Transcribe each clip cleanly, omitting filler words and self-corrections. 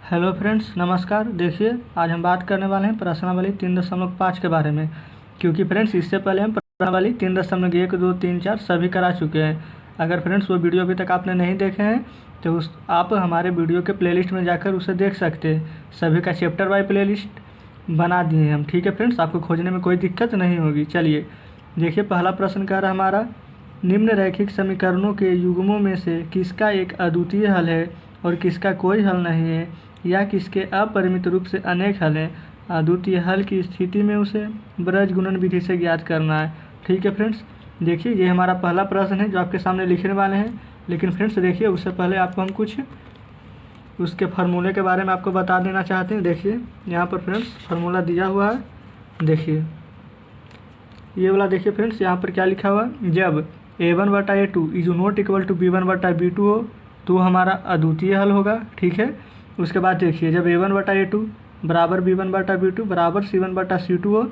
Hello friends, नमस्कार। देखिए, आज हम बात करने वाले हैं प्रश्नावली 3.5 के बारे में, क्योंकि फ्रेंड्स इससे पहले हम प्रश्नावली 3.1, 2, 3, 4 सभी करा चुके हैं। अगर फ्रेंड्स वो वीडियो अभी तक आपने नहीं देखे हैं तो आप हमारे वीडियो के प्लेलिस्ट में जाकर उसे देख सकते हैं। सभी का चैप्टर वाइज प्लेलिस्ट बना दिए हैं हम। ठीक है फ्रेंड्स, आपको खोजने में कोई दिक्कत नहीं होगी। चलिए देखिए, पहला प्रश्न कह रहा हमारा, निम्न रैखिक समीकरणों के युग्मों में से किसका एक अद्वितीय हल है और किसका कोई हल नहीं है, या किसके अपरिमित रूप से अनेक हल हैं। अद्वितीय हल की स्थिति में उसे ब्रज गुणन विधि से ज्ञात करना है। ठीक है फ्रेंड्स, देखिए ये हमारा पहला प्रश्न है जो आपके सामने लिखने वाले हैं। लेकिन फ्रेंड्स देखिए, उससे पहले आपको हम कुछ उसके फार्मूले के बारे में आपको बता देना चाहते हैं। देखिए यहाँ पर फ्रेंड्स फार्मूला दिया हुआ है। देखिए ये वाला देखिए फ्रेंड्स, यहाँ पर क्या लिखा हुआ है, जब a1/a2 is not equal to b1/b2 हो तो हमारा अद्वितीय हल होगा। ठीक है, उसके बाद देखिए, जब a1/a2 बराबर b1/b2 बराबर c1/c2 हो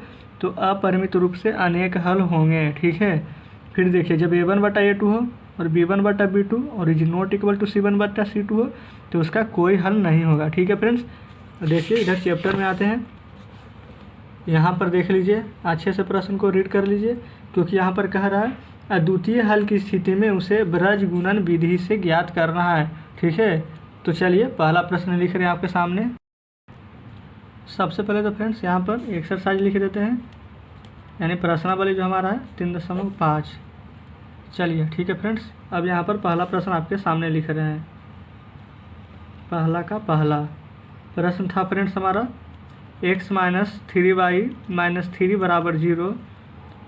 तो अपरिमित रूप से अनेक हल होंगे। ठीक है, फिर देखिए, जब a1/a2 हो और b1/b2 और is not equal to c1/c2 हो तो उसका कोई हल नहीं होगा। ठीक है फ्रेंड्स, देखिए इधर चैप्टर में आते हैं। यहाँ पर देख लीजिए, अच्छे से प्रश्न को रीड कर लीजिए, क्योंकि यहाँ पर कह रहा है अद्वितीय हल की स्थिति में उसे ब्रज गुणन विधि से ज्ञात करना है। ठीक है, तो चलिए पहला प्रश्न लिख रहे हैं आपके सामने। सबसे पहले तो फ्रेंड्स यहाँ पर एक्सरसाइज लिख देते हैं, यानी प्रश्नावली जो हमारा है 3.5। चलिए ठीक है फ्रेंड्स, अब यहाँ पर पहला प्रश्न आपके सामने लिख रहे हैं। पहला का पहला प्रश्न था फ्रेंड्स हमारा x - 3y - 3 बराबर 0।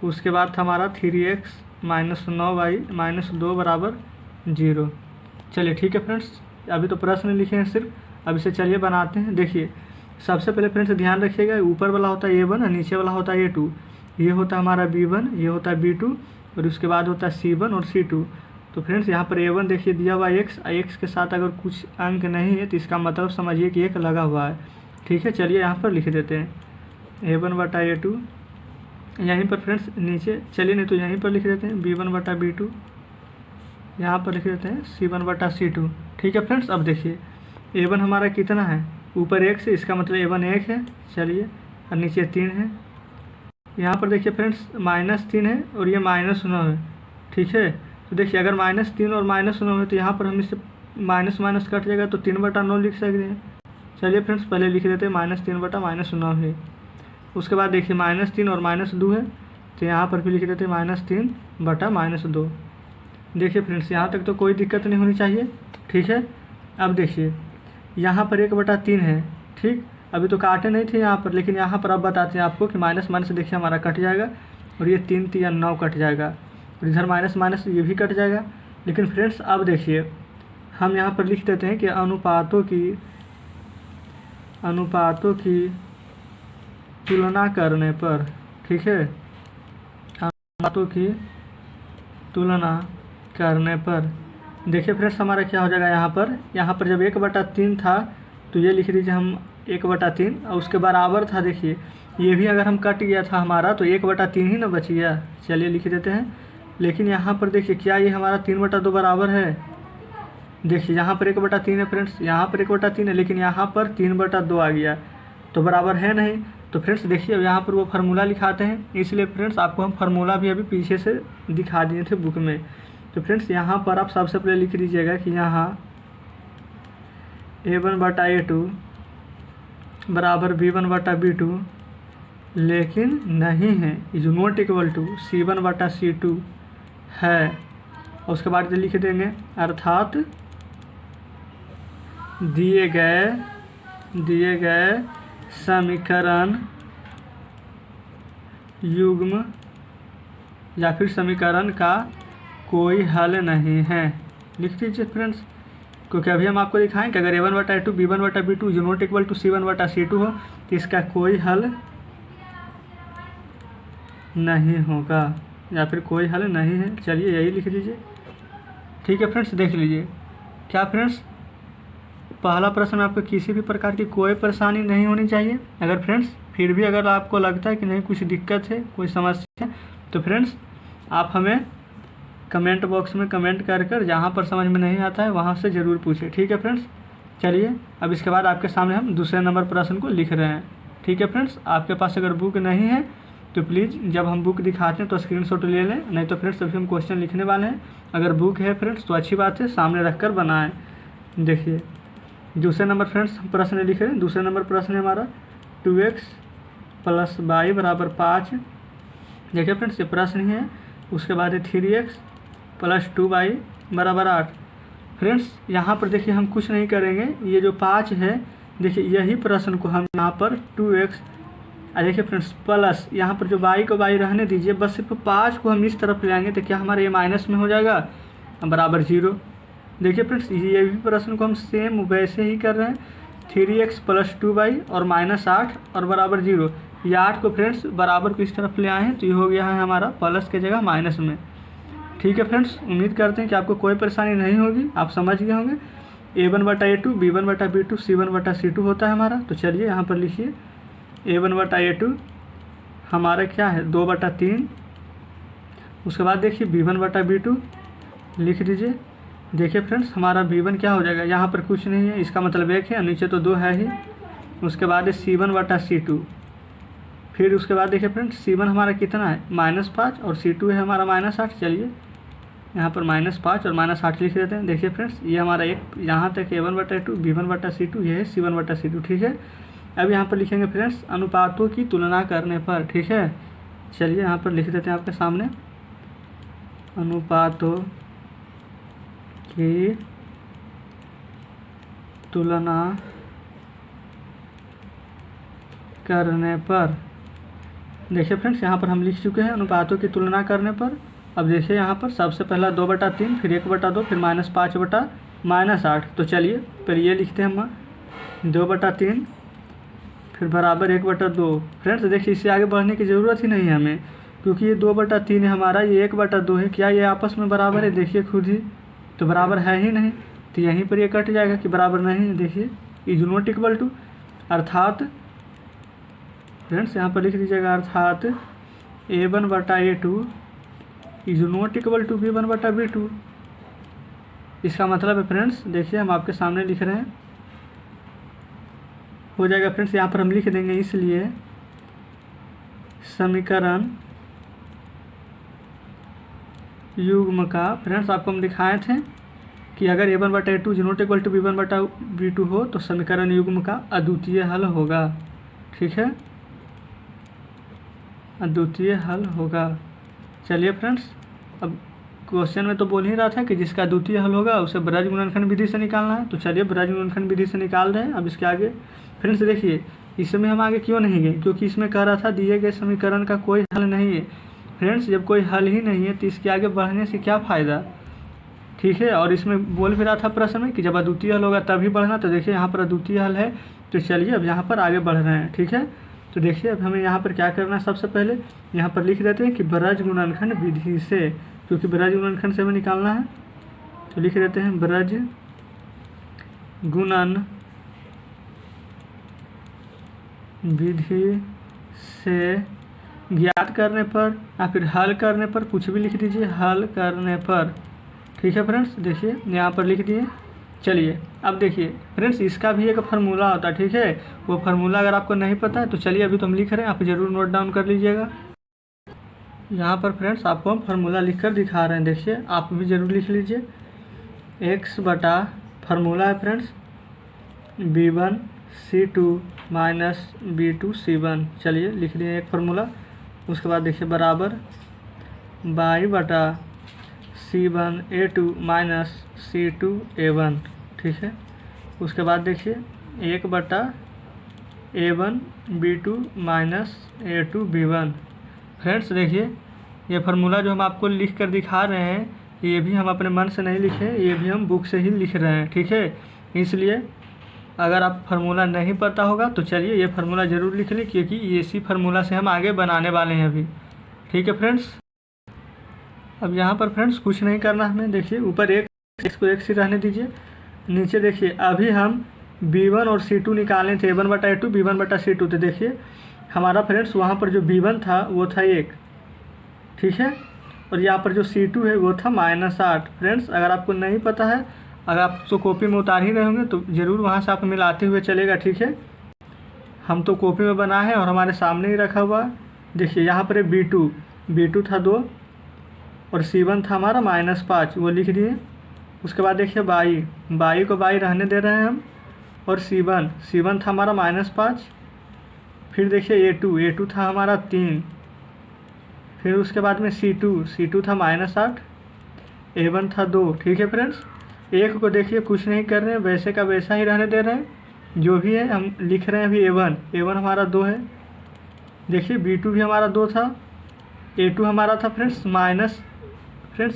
उसके बाद था हमारा 3x - 9y - 2 बराबर 0। चलिए ठीक है फ्रेंड्स, अभी तो प्रश्न लिखे हैं सिर्फ, अब इसे चलिए बनाते हैं। देखिए सबसे पहले फ्रेंड्स ध्यान रखिएगा, ऊपर वाला होता है a1 और नीचे वाला होता है a2। ये होता है हमारा b1, ये होता है b2 और उसके बाद होता है c1 और c2। तो फ्रेंड्स यहाँ पर a1 देखिए दिया हुआ है x के साथ अगर कुछ अंक नहीं है तो इसका मतलब समझिए कि एक लगा हुआ है। ठीक है, चलिए यहाँ पर लिख देते हैं a1/a2। यहीं पर फ्रेंड्स नीचे, चलिए नहीं तो यहीं पर लिख देते हैं b1/b2। यहाँ पर लिख देते हैं c1/c2। ठीक है फ्रेंड्स, अब देखिए a1 हमारा कितना है, ऊपर 1 से, इसका मतलब a1 1 है। चलिए, और नीचे 3 है। यहाँ पर देखिए फ्रेंड्स -3 है और ये -9 है। ठीक है, तो देखिए अगर -3 और -9 है तो यहाँ पर हम इससे माइनस कट जाएगा तो 3/9 लिख सकते हैं। चलिए फ्रेंड्स पहले लिख देते हैं -3/-9 है। उसके बाद देखिए -3 और -2 है तो यहाँ पर भी लिख देते हैं -3/-2। देखिए फ्रेंड्स यहाँ तक तो कोई दिक्कत नहीं होनी चाहिए। ठीक है, अब देखिए यहाँ पर 1/3 है। ठीक, अभी तो काटे नहीं थे यहाँ पर, लेकिन यहाँ पर अब बताते हैं आपको कि माइनस माइनस देखिए हमारा कट जाएगा और ये 3 3 9 कट जाएगा और इधर माइनस माइनस ये भी कट जाएगा। लेकिन फ्रेंड्स अब देखिए हम यहाँ पर लिख देते हैं कि अनुपातों की तुलना करने पर, ठीक है, अनुपातों की तुलना करने पर देखिए फ्रेंड्स हमारा क्या हो जाएगा, यहाँ पर जब 1/3 था तो ये लिख दीजिए हम 1/3 और उसके बराबर था। देखिए ये भी अगर हम कट गया था हमारा तो 1/3 ही ना बच गया। चलिए लिख देते हैं, लेकिन यहाँ पर देखिए क्या ये हमारा 3/2 बराबर है। देखिए यहाँ पर 1/3 है फ्रेंड्स, यहाँ पर 1/3 है, लेकिन यहाँ पर 3/2 आ गया तो बराबर है नहीं। तो फ्रेंड्स देखिए अब यहाँ पर वो फार्मूला लिखाते हैं, इसलिए फ्रेंड्स आपको हम फार्मूला भी अभी पीछे से दिखा दिए थे बुक में। तो फ्रेंड्स यहाँ पर आप सबसे पहले लिख दीजिएगा कि यहाँ a1/a2 बराबर b1/b2 लेकिन नहीं है, is not equal to c1/c2 है। और उसके बाद लिख देंगे अर्थात दिए गए समीकरण युग्म या फिर समीकरण का कोई हल नहीं है। लिख दीजिए फ्रेंड्स, क्योंकि अभी हम आपको दिखाएं कि अगर a1/a2 b1/b2 is not equal to c1/c2 हो तो इसका कोई हल नहीं होगा या फिर कोई हल नहीं है। चलिए यही लिख दीजिए। ठीक है फ्रेंड्स, देख लीजिए क्या फ्रेंड्स, पहला प्रश्न में आपको किसी भी प्रकार की कोई परेशानी नहीं होनी चाहिए। अगर फ्रेंड्स फिर भी अगर आपको लगता है कि नहीं कुछ दिक्कत है, कोई समस्या है, तो फ्रेंड्स आप हमें कमेंट बॉक्स में कमेंट कर जहाँ पर समझ में नहीं आता है वहाँ से ज़रूर पूछें। ठीक है फ्रेंड्स, चलिए अब इसके बाद आपके सामने हम दूसरे नंबर प्रश्न को लिख रहे हैं। ठीक है फ्रेंड्स, आपके पास अगर बुक नहीं है तो प्लीज़ जब हम बुक दिखाते हैं तो स्क्रीनशॉट ले लें, नहीं तो फ्रेंड्स अभी हम क्वेश्चन लिखने वाले हैं। अगर बुक है फ्रेंड्स तो अच्छी बात है, सामने रख कर बनाएँ। देखिए दूसरे नंबर फ्रेंड्स हम प्रश्न लिख रहे हैं। दूसरे नंबर प्रश्न है हमारा 2x + y = 5। देखिए फ्रेंड्स ये प्रश्न ही है। उसके बाद है 3x + 2y = 8। फ्रेंड्स यहाँ पर देखिए हम कुछ नहीं करेंगे, ये जो 5 है देखिए यही प्रश्न को हम यहाँ पर 2x देखिए फ्रेंड्स प्लस यहाँ पर जो y को y रहने दीजिए, बस सिर्फ 5 को हम इस तरफ ले आएंगे तो क्या हमारे ये माइनस में हो जाएगा बराबर 0। देखिए फ्रेंड्स ये भी प्रश्न को हम सेम वैसे ही कर रहे हैं। 3x + 2y और -8 और बराबर 0। ये 8 को फ्रेंड्स बराबर को इस तरफ ले आए हैं तो ये हो गया है हमारा प्लस के जगह माइनस में। ठीक है फ्रेंड्स, उम्मीद करते हैं कि आपको कोई परेशानी नहीं होगी, आप समझ गए होंगे। a1/a2 b1/b2 c1/c2 होता है हमारा। तो चलिए यहाँ पर लिखिए a1/a2 हमारा क्या है 2/3। उसके बाद देखिए b1/b2 लिख दीजिए। देखिए फ्रेंड्स हमारा b1 क्या हो जाएगा, यहाँ पर कुछ नहीं है, इसका मतलब 1 है, नीचे तो 2 है ही। उसके बाद है c1/c2। फिर उसके बाद देखिए फ्रेंड्स c1 हमारा कितना है -5 और c2 है हमारा -8। चलिए यहाँ पर -5 और -8 लिख देते हैं। देखिए फ्रेंड्स ये हमारा एक यहाँ तक a1/a2 b1/c2 ये है c1/c2। ठीक है, अब यहाँ पर लिखेंगे फ्रेंड्स अनुपातों की तुलना करने पर। ठीक है, चलिए यहाँ पर लिख देते हैं आपके सामने अनुपातों की तुलना करने पर। देखिए फ्रेंड्स यहाँ पर हम लिख चुके हैं अनुपातों की तुलना करने पर। अब देखिए यहाँ पर सबसे पहला 2/3 फिर 1/2 फिर -5/-8। तो चलिए पहले ये लिखते हैं हम 2/3 फिर बराबर 1/2। फ्रेंड्स देखिए इससे आगे बढ़ने की ज़रूरत ही नहीं है हमें, क्योंकि ये 2/3 है हमारा, ये 1/2 है। क्या ये आपस में बराबर है? देखिए खुद ही तो बराबर है ही नहीं, तो यहीं पर ये कट जाएगा कि बराबर नहीं है। देखिए इज नॉट इक्वल टू, अर्थात फ्रेंड्स यहाँ पर लिख दीजिएगा अर्थात a1/a2 is not equal to b1/b2। इसका मतलब है फ्रेंड्स देखिए हम आपके सामने लिख रहे हैं, हो जाएगा फ्रेंड्स यहाँ पर हम लिख देंगे, इसलिए समीकरण युग्म का फ्रेंड्स आपको हम दिखाए थे कि अगर a1/a2 is not equal to b1/b2 हो तो समीकरण युग्म का अद्वितीय हल होगा। ठीक है, अद्वितीय हल होगा। चलिए फ्रेंड्स अब क्वेश्चन में तो बोल ही रहा था कि जिसका अद्वितीय हल होगा उसे ब्रज गुणनखंड विधि से निकालना है। तो चलिए ब्रज गुणनखंड विधि से निकाल रहे हैं। अब इसके आगे फ्रेंड्स देखिए इसमें हम आगे क्यों नहीं गए, क्योंकि इसमें कह रहा था दिए गए समीकरण का कोई हल नहीं है। फ्रेंड्स जब कोई हल ही नहीं है तो इसके आगे बढ़ने से क्या फ़ायदा। ठीक है, और इसमें बोल भी रहा था प्रश्न में कि जब अद्वितीय हल होगा तभी बढ़ना। तो देखिए यहाँ पर अद्वितीय हल है, तो चलिए अब यहाँ पर आगे बढ़ रहे हैं। ठीक है, तो देखिए अब हमें यहाँ पर क्या करना है, सबसे पहले यहाँ पर लिख देते हैं कि ब्रज गुणनखंड विधि से, क्योंकि ब्रज गुणनखंड से हमें निकालना है। तो लिख देते हैं ब्रज गुणन विधि से ज्ञात करने पर या फिर हल करने पर, कुछ भी लिख दीजिए, हल करने पर। ठीक है फ्रेंड्स, देखिए यहाँ पर लिख दिए। चलिए अब देखिए फ्रेंड्स इसका भी एक फार्मूला होता है। ठीक है, वो फार्मूला अगर आपको नहीं पता है तो चलिए अभी तो हम लिख रहे हैं, आप ज़रूर नोट डाउन कर लीजिएगा। यहाँ पर फ्रेंड्स आपको हम फार्मूला लिख कर दिखा रहे हैं, देखिए आप भी ज़रूर लिख लीजिए। x बटा फार्मूला है फ्रेंड्स b1c2 - b2c1। चलिए लिख दिए एक फार्मूला। उसके बाद देखिए बराबर y/c1a2 - c2a1। ठीक है, उसके बाद देखिए 1/a1b2 - a2b1। फ्रेंड्स देखिए ये फार्मूला जो हम आपको लिख कर दिखा रहे हैं ये भी हम अपने मन से नहीं लिखे, ये भी हम बुक से ही लिख रहे हैं। ठीक है, इसलिए अगर आप फार्मूला नहीं पता होगा तो चलिए ये फार्मूला ज़रूर लिख लें, क्योंकि इसी फार्मूला से हम आगे बनाने वाले हैं अभी। ठीक है फ्रेंड्स, अब यहाँ पर फ्रेंड्स कुछ नहीं करना हमें। देखिए ऊपर एक को एक से रहने दीजिए, नीचे देखिए अभी हम b1 और c2 निकाले थे, a1/a2 b1/c2। तो देखिए हमारा फ्रेंड्स वहाँ पर जो b1 था वो था 1। ठीक है, और यहाँ पर जो c2 है वो था -8। फ्रेंड्स अगर आपको नहीं पता है अगर आप तो कॉपी में उतार ही रहे होंगे तो ज़रूर वहाँ से आप मिलाते हुए चलेगा, ठीक है। हम तो कॉपी में बना है और हमारे सामने ही रखा हुआ। देखिए यहाँ पर B2 था 2 और C1 था हमारा -5, वो लिख दिए। उसके बाद देखिए बाई को बाई रहने दे रहे हैं हम, और C1 था हमारा -5। फिर देखिए A2 था हमारा 3। फिर उसके बाद में C2 था -8। A1 था 2, ठीक है फ्रेंड्स। एक को देखिए कुछ नहीं कर रहे हैं, वैसे का वैसा ही रहने दे रहे हैं। जो भी है हम लिख रहे हैं अभी A1 हमारा 2 है। देखिए B2 भी हमारा 2 था। A2 हमारा था फ्रेंड्स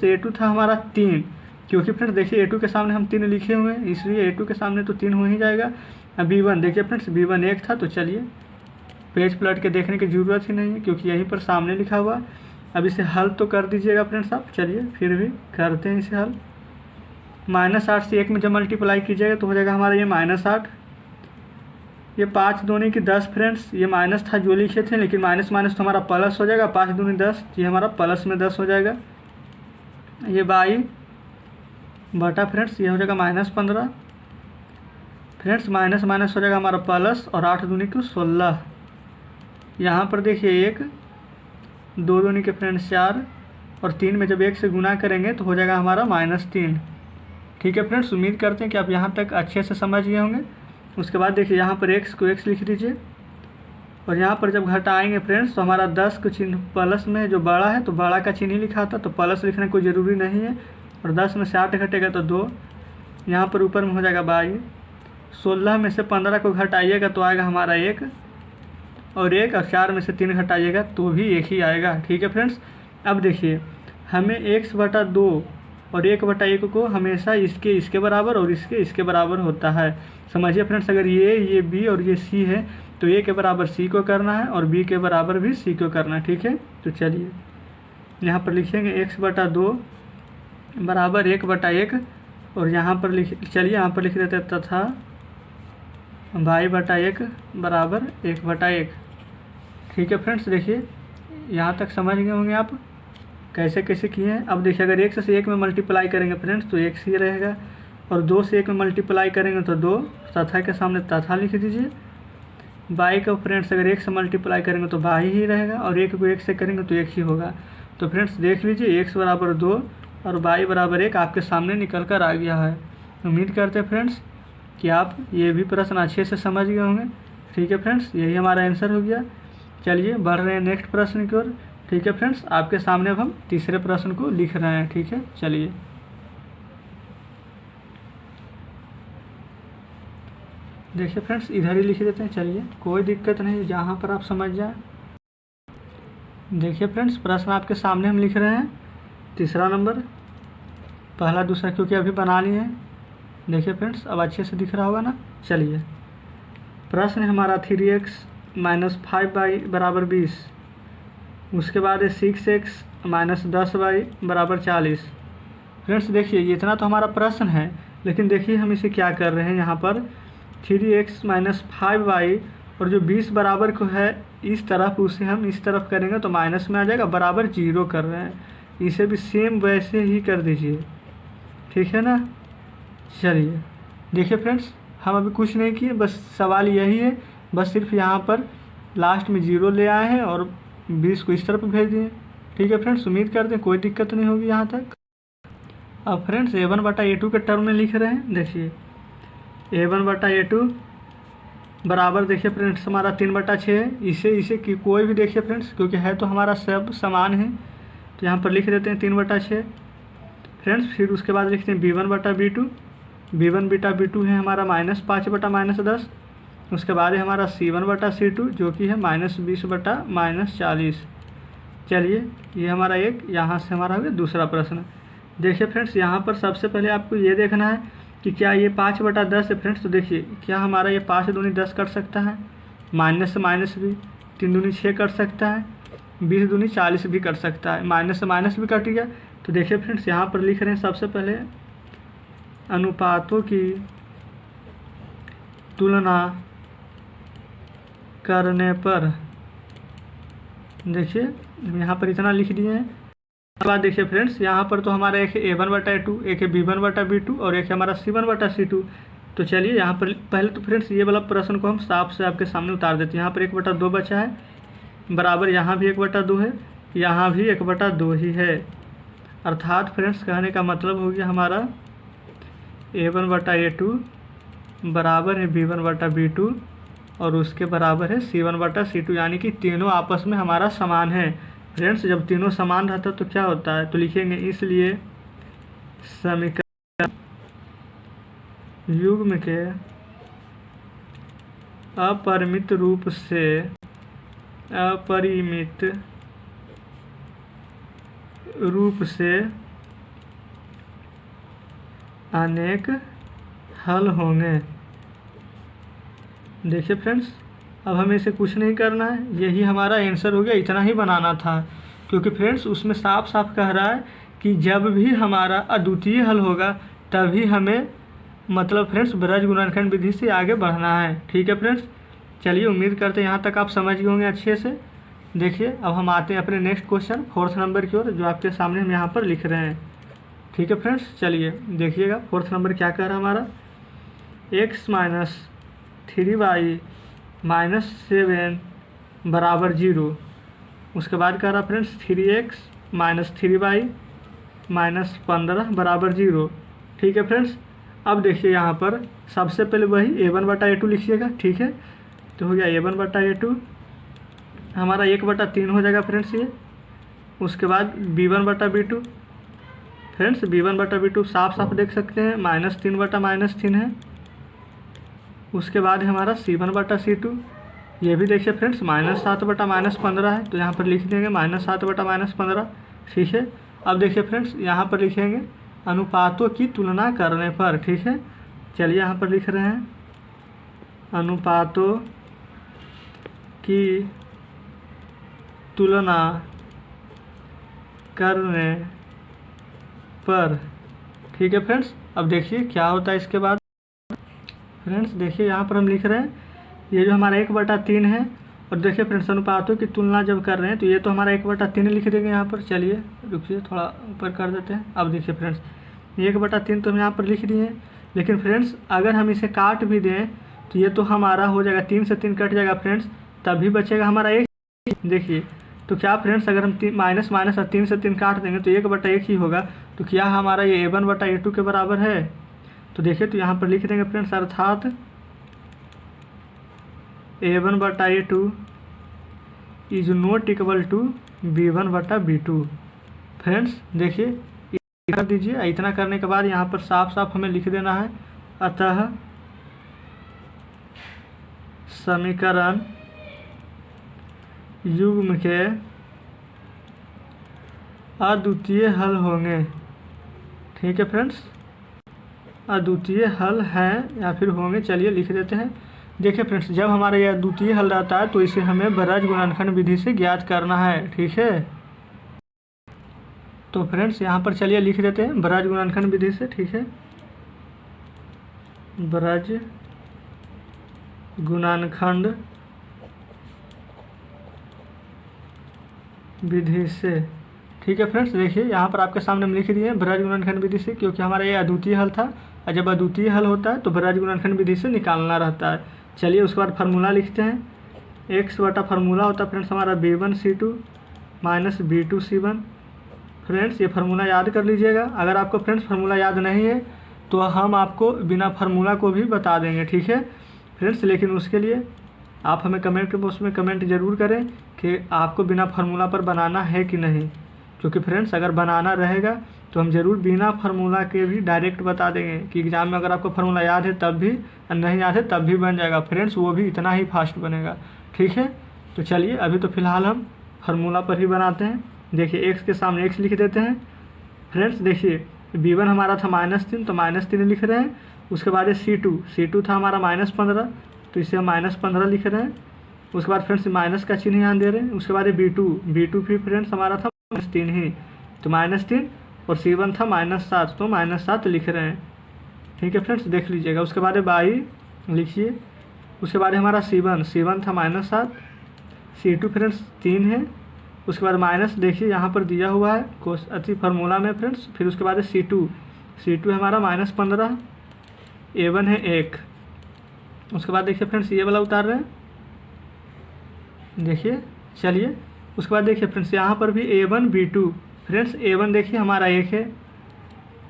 A2 था हमारा 3, क्योंकि फ्रेंड्स देखिए A2 के सामने हम 3 लिखे हुए हैं, इसलिए A2 के सामने तो 3 हो ही जाएगा। अब B1 देखिए फ्रेंड्स B1 1 था, तो चलिए पेज पलट के देखने की ज़रूरत ही नहीं है क्योंकि यहीं पर सामने लिखा हुआ। अब इसे हल तो कर दीजिएगा फ्रेंड्स आप। चलिए फिर भी करते हैं इसे हल। -8 से 1 में जब मल्टीप्लाई कीजिएगा तो हो जाएगा हमारा ये -8। ये 5 दूनी की 10 फ्रेंड्स, ये माइनस था जो लिखे थे, लेकिन माइनस तो हमारा प्लस हो जाएगा। 5 दूनी 10, ये हमारा प्लस में 10 हो जाएगा। ये बाई बटा फ्रेंड्स ये हो जाएगा -15 फ्रेंड्स। माइनस हो जाएगा हमारा प्लस, और 8 दूनी को 16। यहाँ पर देखिए 1 2 दूनी के फ्रेंड्स 4, और 3 में जब 1 से गुना करेंगे तो हो जाएगा हमारा -3, ठीक है फ्रेंड्स। उम्मीद करते हैं कि आप यहाँ तक अच्छे से समझ गए होंगे। उसके बाद देखिए यहाँ पर x को x लिख दीजिए, और यहाँ पर जब घटाएंगे फ्रेंड्स तो हमारा 10 का चिन्ह प्लस में जो बड़ा है तो बड़ा का चिन्ह ही लिखा था, तो प्लस लिखने कोई ज़रूरी नहीं है। और 10 में से 8 घटेगा तो 2, यहाँ पर ऊपर में हो जाएगा 22। 16 में से 15 को घटाइएगा तो आएगा हमारा 1, और 4 में से 3 घटाइएगा तो भी 1 ही आएगा, ठीक है फ्रेंड्स। अब देखिए हमें x/2 और 1/1 को हमेशा इसके बराबर और इसके बराबर होता है। समझिए फ्रेंड्स, अगर ये b और ये c है तो a के बराबर c को करना है और b के बराबर भी c को करना है, ठीक है। तो चलिए यहाँ पर लिखेंगे x/2 बराबर 1/1, और यहाँ पर लिख देते हैं तथा y/1 बराबर 1/1, ठीक है फ्रेंड्स। देखिए यहाँ तक समझ गए होंगे आप कैसे कैसे किए हैं। अब देखिए अगर 1 से 1 में मल्टीप्लाई करेंगे फ्रेंड्स तो 1 ही रहेगा, और 2 से 1 में मल्टीप्लाई करेंगे तो 2, तथा के सामने तथा लिख दीजिए। बाई का फ्रेंड्स अगर 1 से मल्टीप्लाई करेंगे तो बाई ही रहेगा, और 1 को 1 से करेंगे तो 1 ही होगा। तो फ्रेंड्स देख लीजिए x बराबर 2 और y बराबर 1 आपके सामने निकल कर आ गया है। उम्मीद करते हैं फ्रेंड्स कि आप ये भी प्रश्न अच्छे से समझ गए होंगे, ठीक है फ्रेंड्स। यही हमारा आंसर हो गया। चलिए बढ़ रहे हैं नेक्स्ट प्रश्न की ओर, ठीक है फ्रेंड्स। आपके सामने अब हम तीसरे प्रश्न को लिख रहे हैं, ठीक है। चलिए देखिए फ्रेंड्स इधर ही लिख देते हैं, चलिए कोई दिक्कत नहीं, जहाँ पर आप समझ जाए। देखिए फ्रेंड्स प्रश्न आपके सामने हम लिख रहे हैं, तीसरा नंबर, पहला दूसरा क्योंकि अभी बना लिए हैं। देखिए फ्रेंड्स अब अच्छे से दिख रहा होगा ना। चलिए प्रश्न है हमारा 3x - 5y बराबर 20। उसके बाद है 6x - 10y बराबर 40। फ्रेंड्स देखिए ये इतना तो हमारा प्रश्न है, लेकिन देखिए हम इसे क्या कर रहे हैं, यहाँ पर 3x - 5y और जो 20 बराबर को है इस तरफ, उसे हम इस तरफ करेंगे तो माइनस में आ जाएगा, बराबर 0 कर रहे हैं। इसे भी सेम वैसे ही कर दीजिए, ठीक है ना। चलिए देखिए फ्रेंड्स हम अभी कुछ नहीं किए, बस सवाल यही है, बस सिर्फ यहाँ पर लास्ट में 0 ले आए हैं और 20 को इस तरफ भेज दिए, ठीक है फ्रेंड्स। उम्मीद करते हैं कोई दिक्कत नहीं होगी यहाँ तक। अब फ्रेंड्स a1/a2 के टर्म में लिख रहे हैं। देखिए a1/a2 बराबर देखिए फ्रेंड्स हमारा 3/6 है। इसे कि कोई भी देखिए फ्रेंड्स, क्योंकि है तो हमारा सब समान है, तो यहाँ पर लिख देते हैं 3/6 फ्रेंड्स। फिर उसके बाद लिखते हैं b1/b2। b1/b2 है हमारा -5/-10। उसके बाद है हमारा c1/c2 जो कि है -20/-40। चलिए ये हमारा एक यहाँ से हमारा हो गया दूसरा प्रश्न। देखिए फ्रेंड्स यहाँ पर सबसे पहले आपको ये देखना है कि क्या ये 5/10 है फ्रेंड्स। तो देखिए क्या हमारा ये 5 दूनी 10 कर सकता है, माइनस से माइनस भी, 3 दूनी 6 कर सकता है, 20 दूनी 40 भी कर सकता है, माइनस से माइनस भी कट गया। तो देखिए फ्रेंड्स यहाँ पर लिख रहे हैं सबसे पहले अनुपातों की तुलना करने पर, देखिए यहाँ पर इतना लिख दिए हैं, बाद देखिए फ्रेंड्स, यहाँ पर तो हमारा एक है A1/A2, एक है B1/B2 और एक है हमारा C1/C2। तो चलिए यहाँ पर पहले तो फ्रेंड्स ये वाला प्रश्न को हम साफ से आपके सामने उतार देते हैं। यहाँ पर 1/2 बचा है, बराबर यहाँ भी 1/2 है, यहाँ भी 1/2 ही है। अर्थात फ्रेंड्स कहने का मतलब हो गया हमारा A1/A2 बराबर है B1/B2 और उसके बराबर है C1/C2, यानी कि तीनों आपस में हमारा समान है। फ्रेंड्स जब तीनों समान रहता है तो क्या होता है, तो लिखेंगे इसलिए समीकरण युग्म के अपरिमित रूप से अनेक हल होंगे। देखिए फ्रेंड्स, अब हमें इसे कुछ नहीं करना है, यही हमारा आंसर हो गया, इतना ही बनाना था। क्योंकि फ्रेंड्स उसमें साफ साफ कह रहा है कि जब भी हमारा अद्वितीय हल होगा तभी हमें मतलब फ्रेंड्स ब्रज गुणनखंड विधि से आगे बढ़ना है। ठीक है फ्रेंड्स, चलिए उम्मीद करते हैं यहाँ तक आप समझ गए होंगे अच्छे से। देखिए अब हम आते हैं अपने नेक्स्ट क्वेश्चन 4th नंबर की ओर, जो आपके सामने हम यहाँ पर लिख रहे हैं। ठीक है फ्रेंड्स, चलिए देखिएगा 4th नंबर क्या कह रहा है हमारा, x - 3y - 7 बराबर 0। उसके बाद कह रहा फ्रेंड्स 3x - 3y - 15 बराबर 0। ठीक है फ्रेंड्स, अब देखिए यहाँ पर सबसे पहले वही A1/A2 लिखिएगा। ठीक है, तो हो गया A1/A2 हमारा 1/3 हो जाएगा फ्रेंड्स ये। उसके बाद B1/B2, फ्रेंड्स B1/B2 साफ साफ देख सकते हैं -3/-3 है। उसके बाद हमारा C1/C2, ये भी देखिए फ्रेंड्स -7/-15 है, तो यहाँ पर लिख देंगे -7/-15। ठीक है, अब देखिए फ्रेंड्स यहाँ पर लिखेंगे अनुपातों की तुलना करने पर। ठीक है, चलिए यहाँ पर लिख रहे हैं अनुपातों की तुलना करने पर। ठीक है फ्रेंड्स, अब देखिए क्या होता है इसके बाद। फ्रेंड्स देखिए यहाँ पर हम लिख रहे हैं ये जो हमारा 1/3 है, और देखिए फ्रेंड्स अनुपातों की तुलना जब कर रहे हैं तो ये तो हमारा 1/3 लिख देंगे यहाँ पर। चलिए रुकिए थोड़ा ऊपर कर देते हैं। अब देखिए फ्रेंड्स 1/3 तो हम यहाँ पर लिख दिए हैं, लेकिन फ्रेंड्स अगर हम इसे काट भी दें तो ये तो हमारा हो जाएगा 3 से 3 कट जाएगा फ्रेंड्स, तभी बचेगा हमारा 1। देखिए तो क्या फ्रेंड्स अगर हम माइनस और 3 से 3 काट देंगे तो 1/1 ही होगा, तो क्या हमारा ये A1/A2 के बराबर है। तो देखिए तो यहाँ पर लिख देंगे फ्रेंड्स अर्थात A1/A2 is not equal to B1/B2। Friends देखिए कर दीजिए, इतना करने के बाद यहाँ पर साफ साफ हमें लिख देना है अतः समीकरण युग्म के अद्वितीय हल होंगे। ठीक है फ्रेंड्स, अद्वितीय हल हैं या फिर होंगे, चलिए लिख देते हैं। देखिए फ्रेंड्स जब हमारा यह अद्वितीय हल रहता है तो इसे हमें ब्रज गुणनखंड विधि से ज्ञात करना है। ठीक है, तो फ्रेंड्स यहाँ पर चलिए लिख देते हैं ब्रज गुणनखंड विधि से। ठीक है, ब्रज गुणनखंड विधि से। ठीक है फ्रेंड्स, देखिए यहाँ पर आपके सामने हम लिख दिए हैं ब्रज गुणनखंड विधि से, क्योंकि हमारा ये अद्वितीय हल था, और जब अद्वितीय हल होता है तो ब्रज गुणनखंड विधि से निकालना रहता है। चलिए उसके बाद फार्मूला लिखते हैं। x बटा फार्मूला होता है फ्रेंड्स हमारा B1C2 - B2C1। फ्रेंड्स ये फार्मूला याद कर लीजिएगा। अगर आपको फ्रेंड्स फार्मूला याद नहीं है तो हम आपको बिना फार्मूला को भी बता देंगे। ठीक है फ्रेंड्स, लेकिन उसके लिए आप हमें कमेंट बॉक्स में कमेंट ज़रूर करें कि आपको बिना फार्मूला पर बनाना है कि नहीं, क्योंकि फ्रेंड्स अगर बनाना रहेगा तो हम ज़रूर बिना फार्मूला के भी डायरेक्ट बता देंगे कि एग्ज़ाम में अगर आपको फार्मूला याद है तब भी, नहीं याद है तब भी बन जाएगा फ्रेंड्स, वो भी इतना ही फास्ट बनेगा। ठीक है, तो चलिए अभी तो फ़िलहाल हम फार्मूला पर ही बनाते हैं। देखिए x के सामने x लिख देते हैं। फ्रेंड्स देखिए B1 हमारा था -3, तो -3 लिख रहे हैं। उसके बाद C2 था हमारा -15, तो इसे हम -15 लिख रहे हैं। उसके बाद फ्रेंड्स माइनस का चिन्ह यहाँ दे रहे हैं। उसके बाद B2 भी फ्रेंड्स हमारा था -3 ही, तो -3, और C1 था -7, तो -7 लिख रहे हैं। ठीक है फ्रेंड्स, देख लीजिएगा। उसके बाद y लिखिए। उसके बाद हमारा C1 था -7, C2 फ्रेंड्स 3 है, उसके बाद माइनस देखिए यहाँ पर दिया हुआ है अति फार्मूला में फ्रेंड्स। फिर उसके बाद है C2 है हमारा -15, A1 है 1। उसके बाद देखिए फ्रेंड्स ये वाला उतार रहे हैं, देखिए चलिए। उसके बाद देखिए फ्रेंड्स यहाँ पर भी A1 B2 फ्रेंड्स, A1 देखिए हमारा 1 है।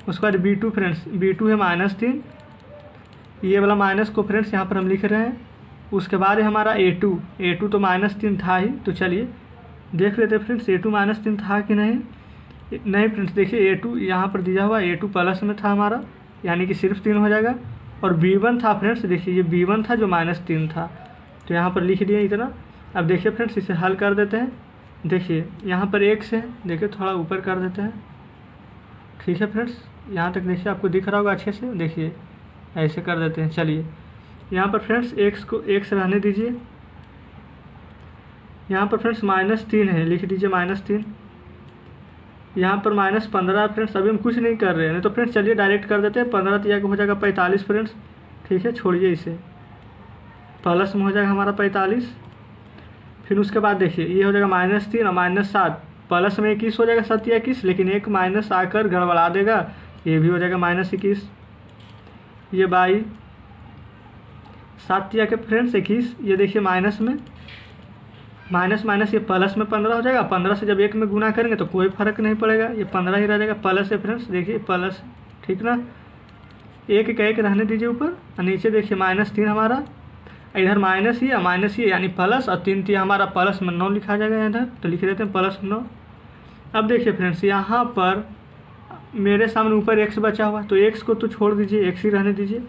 उसके बाद B2 फ्रेंड्स, B2 है -3, ये वाला माइनस को फ्रेंड्स यहाँ पर हम लिख रहे हैं। उसके बाद है हमारा A2 तो -3 था ही, तो चलिए देख लेते हैं फ्रेंड्स A2 -3 था कि नहीं फ्रेंड्स देखिए A2 यहाँ पर दिया हुआ, A2 प्लस में था हमारा, यानी कि सिर्फ 3 हो जाएगा। और B1 था फ्रेंड्स, देखिए ये B1 था जो -3 था, तो यहाँ पर लिख दिए इतना। अब देखिए फ्रेंड्स इसे हल कर देते हैं। देखिए यहाँ पर 1 से देखिए थोड़ा ऊपर कर देते हैं, ठीक है फ्रेंड्स। यहाँ तक देखिए आपको दिख रहा होगा अच्छे से, देखिए ऐसे कर देते हैं। चलिए यहाँ पर फ्रेंड्स x को 1 से रहने दीजिए। यहाँ पर फ्रेंड्स -3 है, लिख दीजिए -3। यहाँ पर -15 फ्रेंड्स, अभी हम कुछ नहीं कर रहे हैं, नहीं तो फ्रेंड्स चलिए डायरेक्ट कर देते हैं। 15 तो हो जाएगा 45 फ्रेंड्स, ठीक है, छोड़िए इसे, प्लस में हो जाएगा हमारा 45। फिर उसके बाद देखिए ये हो जाएगा -3 और -7, प्लस में 21 हो जाएगा 7 या 21, लेकिन एक माइनस आकर गड़बड़ा देगा, ये भी हो जाएगा -21। ये 22, 7 या के फ्रेंड्स 21, ये देखिए माइनस में माइनस ये प्लस में 15 हो जाएगा। 15 से जब 1 में गुना करेंगे तो कोई फर्क नहीं पड़ेगा, ये 15 ही रह जाएगा। प्लस है फ्रेंड्स, देखिए प्लस, ठीक ना, 1 का 1 रहने दीजिए ऊपर, और नीचे देखिए -3 हमारा, इधर माइनस ही यानी प्लस, और 3 हमारा प्लस में 9 लिखा जाएगा इधर, तो लिख देते हैं +9। अब देखिए फ्रेंड्स यहाँ पर मेरे सामने ऊपर x बचा हुआ, तो x को तो छोड़ दीजिए, x ही रहने दीजिए,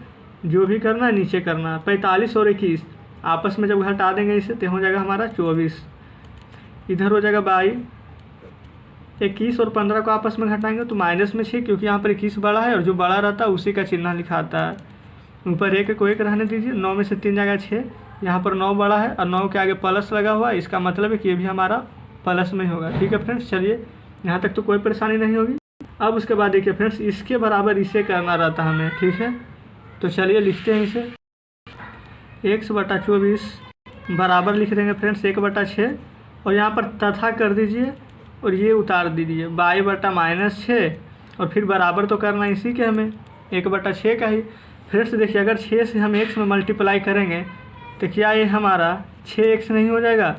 जो भी करना है नीचे करना है। 45 और 21 आपस में जब घटा देंगे इसे तो हो जाएगा हमारा 24, इधर हो जाएगा 22, 21 और 15 को आपस में घटाएंगे तो -6, क्योंकि यहाँ पर 21 बड़ा है और जो बड़ा रहता है उसी का चिन्ह लिखाता है। ऊपर 1 को 1 रहने दीजिए, 9 में से 3 जाएगा 6, यहाँ पर 9 बड़ा है और 9 के आगे प्लस लगा हुआ है, इसका मतलब है कि ये भी हमारा प्लस में होगा, ठीक है फ्रेंड्स। चलिए यहाँ तक तो कोई परेशानी नहीं होगी। अब उसके बाद देखिए फ्रेंड्स इसके बराबर इसे करना रहता हमें, ठीक है, तो चलिए लिखते हैं इसे। x/24 बराबर लिख देंगे फ्रेंड्स 1/6, और यहाँ पर तथा कर दीजिए और ये उतार दीजिए y/-6, और फिर बराबर तो करना इसी के हमें 1/6 का ही। फ्रेंड्स देखिए अगर 6 से हम x में मल्टीप्लाई करेंगे तो क्या ये हमारा 6x नहीं हो जाएगा,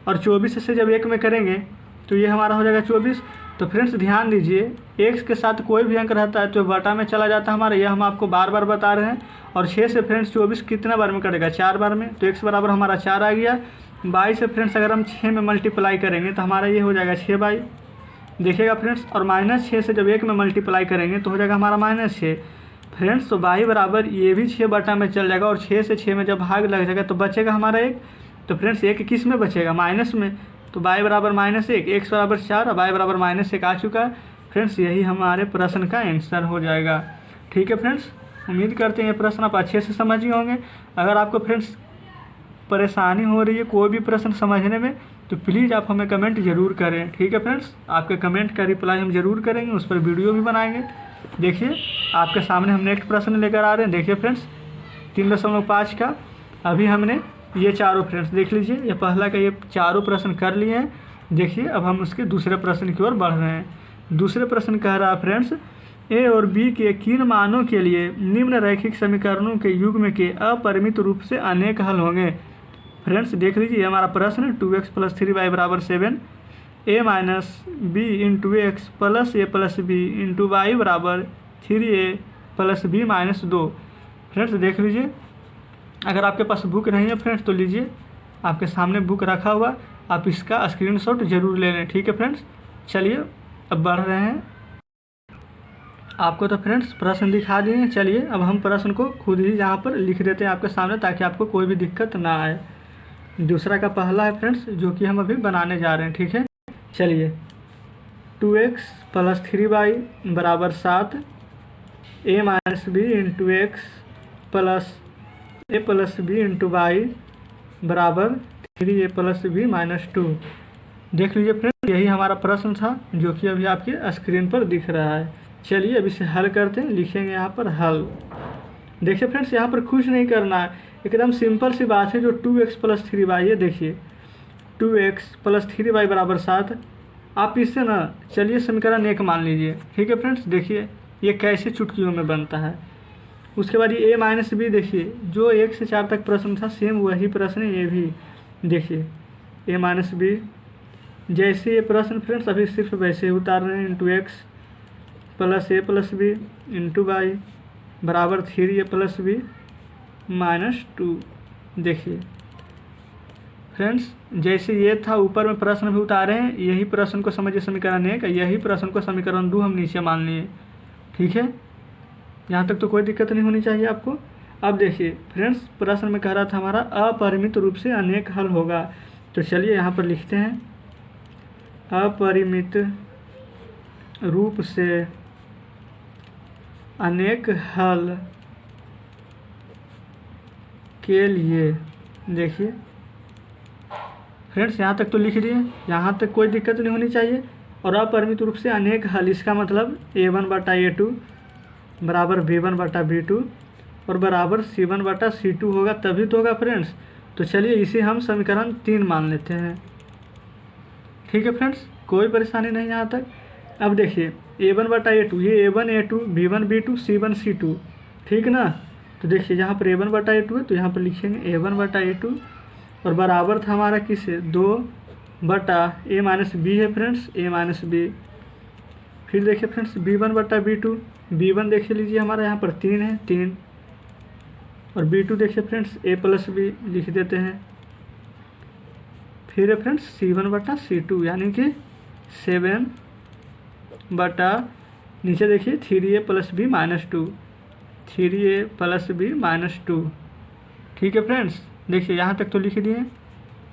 और 24 से जब 1 में करेंगे तो ये हमारा हो जाएगा 24। तो फ्रेंड्स ध्यान दीजिए x के साथ कोई भी अंक रहता है तो बटा में चला जाता है हमारा, यह हम आपको बार बार बता रहे हैं। और 6 से फ्रेंड्स 24 कितना बार में कटेगा, 4 बार में, तो x बराबर हमारा 4 आ गया। 22 से फ्रेंड्स अगर हम 6 में मल्टीप्लाई करेंगे तो हमारा ये हो जाएगा 6/22, देखिएगा फ्रेंड्स। और -6 से जब 1 में मल्टीप्लाई करेंगे तो हो जाएगा हमारा -6 फ्रेंड्स। तो y बराबर ये भी 6 बटा में चल जाएगा, और 6 से 6 में जब भाग लग जाएगा तो बचेगा हमारा 1। तो फ्रेंड्स 1 किस में बचेगा, माइनस में, तो y बराबर -1, x बराबर 4 और y बराबर -1 आ चुका है फ्रेंड्स। यही हमारे प्रश्न का आंसर हो जाएगा, ठीक है फ्रेंड्स। उम्मीद करते हैं ये प्रश्न आप अच्छे से समझ गए होंगे। अगर आपको फ्रेंड्स परेशानी हो रही है कोई भी प्रश्न समझने में तो प्लीज़ आप हमें कमेंट ज़रूर करें, ठीक है फ्रेंड्स। आपके कमेंट का रिप्लाई हम ज़रूर करेंगे, उस पर वीडियो भी बनाएंगे। देखिए आपके सामने हम नेक्स्ट प्रश्न लेकर आ रहे हैं। देखिए फ्रेंड्स 3.5 का अभी हमने ये चारों फ्रेंड्स देख लीजिए, ये पहला का ये चारों प्रश्न कर लिए हैं। देखिए अब हम उसके दूसरे प्रश्न की ओर बढ़ रहे हैं। दूसरे प्रश्न कह रहा है फ्रेंड्स ए और बी के किन मानों के लिए निम्न रैखिक समीकरणों के युग्म के अपरिमित रूप से अनेक हल होंगे। फ्रेंड्स देख लीजिए हमारा प्रश्न 2x + 3y = 7, a - b × x + a + b × y = 3a + b - 2। Friends देख लीजिए, अगर आपके पास बुक नहीं है फ्रेंड्स तो लीजिए, आपके सामने बुक रखा हुआ, आप इसका स्क्रीनशॉट जरूर ले लें, ठीक है फ्रेंड्स। चलिए अब बढ़ रहे हैं। आपको तो फ्रेंड्स प्रश्न दिखा दिए, चलिए अब हम प्रश्न को खुद ही यहाँ पर लिख देते हैं आपके सामने, ताकि आपको कोई भी दिक्कत ना आए। दूसरा का पहला है फ्रेंड्स जो कि हम अभी बनाने जा रहे हैं, ठीक है। चलिए 2x + 3y = 7, a - b × x + a + b × y = 3a + b - 2। देख लीजिए फ्रेंड्स यही हमारा प्रश्न था जो कि अभी आपके स्क्रीन पर दिख रहा है। चलिए अब इसे हल करते हैं, लिखेंगे यहाँ पर हल। देखिए फ्रेंड्स यहाँ पर कुछ नहीं करना है, एकदम सिंपल सी बात है। जो 2x + 3y है, देखिए 2x प्लस 3y बराबर 7। आप इससे ना चलिए समीकरण 1 मान लीजिए। ठीक है फ्रेंड्स, देखिए ये कैसे चुटकियों में बनता है। उसके बाद ये a माइनस बी, देखिए जो 1 से 4 तक प्रश्न था सेम वही प्रश्न है ये भी। देखिए a माइनस बी, जैसे ये प्रश्न फ्रेंड्स अभी सिर्फ वैसे ही उतार रहे हैं, इंटू एक्स प्लस ए प्लस बी इंटू वाई बराबर 3a प्लस बी माइनस 2। देखिए फ्रेंड्स जैसे ये था ऊपर में प्रश्न भी उतारे हैं, यही प्रश्न को समझिए समीकरण 1, यही प्रश्न को समीकरण 2 हम नीचे मान लिए। ठीक है, यहाँ तक तो कोई दिक्कत नहीं होनी चाहिए आपको। अब देखिए फ्रेंड्स प्रश्न में कह रहा था हमारा अपरिमित रूप से अनेक हल होगा, तो चलिए यहाँ पर लिखते हैं अपरिमित रूप से अनेक हल के लिए। देखिए फ्रेंड्स यहाँ तक तो लिख दिए, यहाँ तक कोई दिक्कत नहीं होनी चाहिए। और अपरिमित रूप से अनेक हल, इसका मतलब a1/a2 बराबर b1/b2 और बराबर c1/c2 होगा, तभी तो होगा फ्रेंड्स। तो चलिए इसे हम समीकरण 3 मान लेते हैं। ठीक है फ्रेंड्स, कोई परेशानी नहीं यहाँ तक। अब देखिए a1/a2, ये a1 a2 b1 b2 c1 c2, ठीक ना। तो देखिए यहाँ पर a1/a2 है तो यहाँ पर लिखेंगे a1/a2 और बराबर था हमारा किससे, 2/a माइनस बी है फ्रेंड्स, a माइनस बी। फिर देखिए फ्रेंड्स b1/b2, b1 देख लीजिए हमारा यहाँ पर 3 है, 3 और b2 देखिए फ्रेंड्स a प्लस बी लिख देते हैं। फिर है फ्रेंड्स c1/c2 यानी कि 7 बटा नीचे देखिए 3a plus B minus 2, 3a plus B minus 2। ठीक है फ्रेंड्स, देखिए यहाँ तक तो लिख दिए।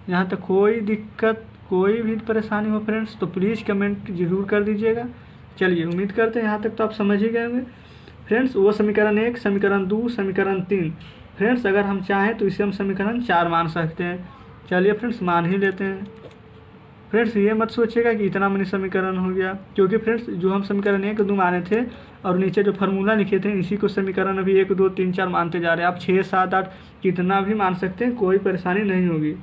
यहाँ तक कोई दिक्कत कोई भी परेशानी हो फ्रेंड्स तो प्लीज़ कमेंट ज़रूर कर दीजिएगा। चलिए उम्मीद करते हैं यहाँ तक तो आप समझ ही गए होंगे फ्रेंड्स। वो समीकरण 1, समीकरण 2, समीकरण 3 फ्रेंड्स अगर हम चाहें तो इसे हम समीकरण 4 मान सकते हैं। चलिए फ्रेंड्स मान ही लेते हैं। फ्रेंड्स ये मत सोचिएगा कि इतना मनी समीकरण हो गया, क्योंकि फ्रेंड्स जो हम समीकरण 1 2 माने थे और नीचे जो फार्मूला लिखे थे इसी को समीकरण अभी 1 2 3 4 मानते जा रहे हैं। आप 6 7 8 कितना भी मान सकते हैं, कोई परेशानी नहीं होगी।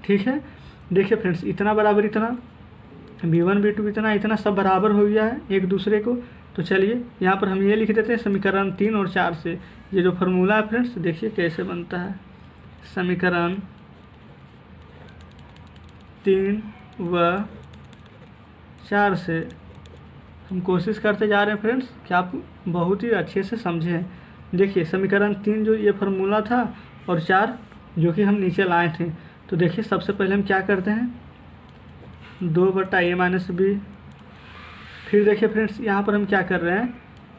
ठीक है, देखिए फ्रेंड्स इतना बराबर इतना, b1 b2 इतना इतना सब बराबर हो गया है एक दूसरे को। तो चलिए यहाँ पर हम ये लिख देते हैं समीकरण 3 और 4 से। ये जो फार्मूला है फ्रेंड्स देखिए कैसे बनता है। समीकरण 3 व 4 से हम कोशिश करते जा रहे हैं फ्रेंड्स कि आप बहुत ही अच्छे से समझें। देखिए समीकरण 3 जो ये फार्मूला था और 4 जो कि हम नीचे लाए थे। तो देखिए सबसे पहले हम क्या करते हैं, 2/a माइनस बी। फिर देखिए फ्रेंड्स यहाँ पर हम क्या कर रहे हैं,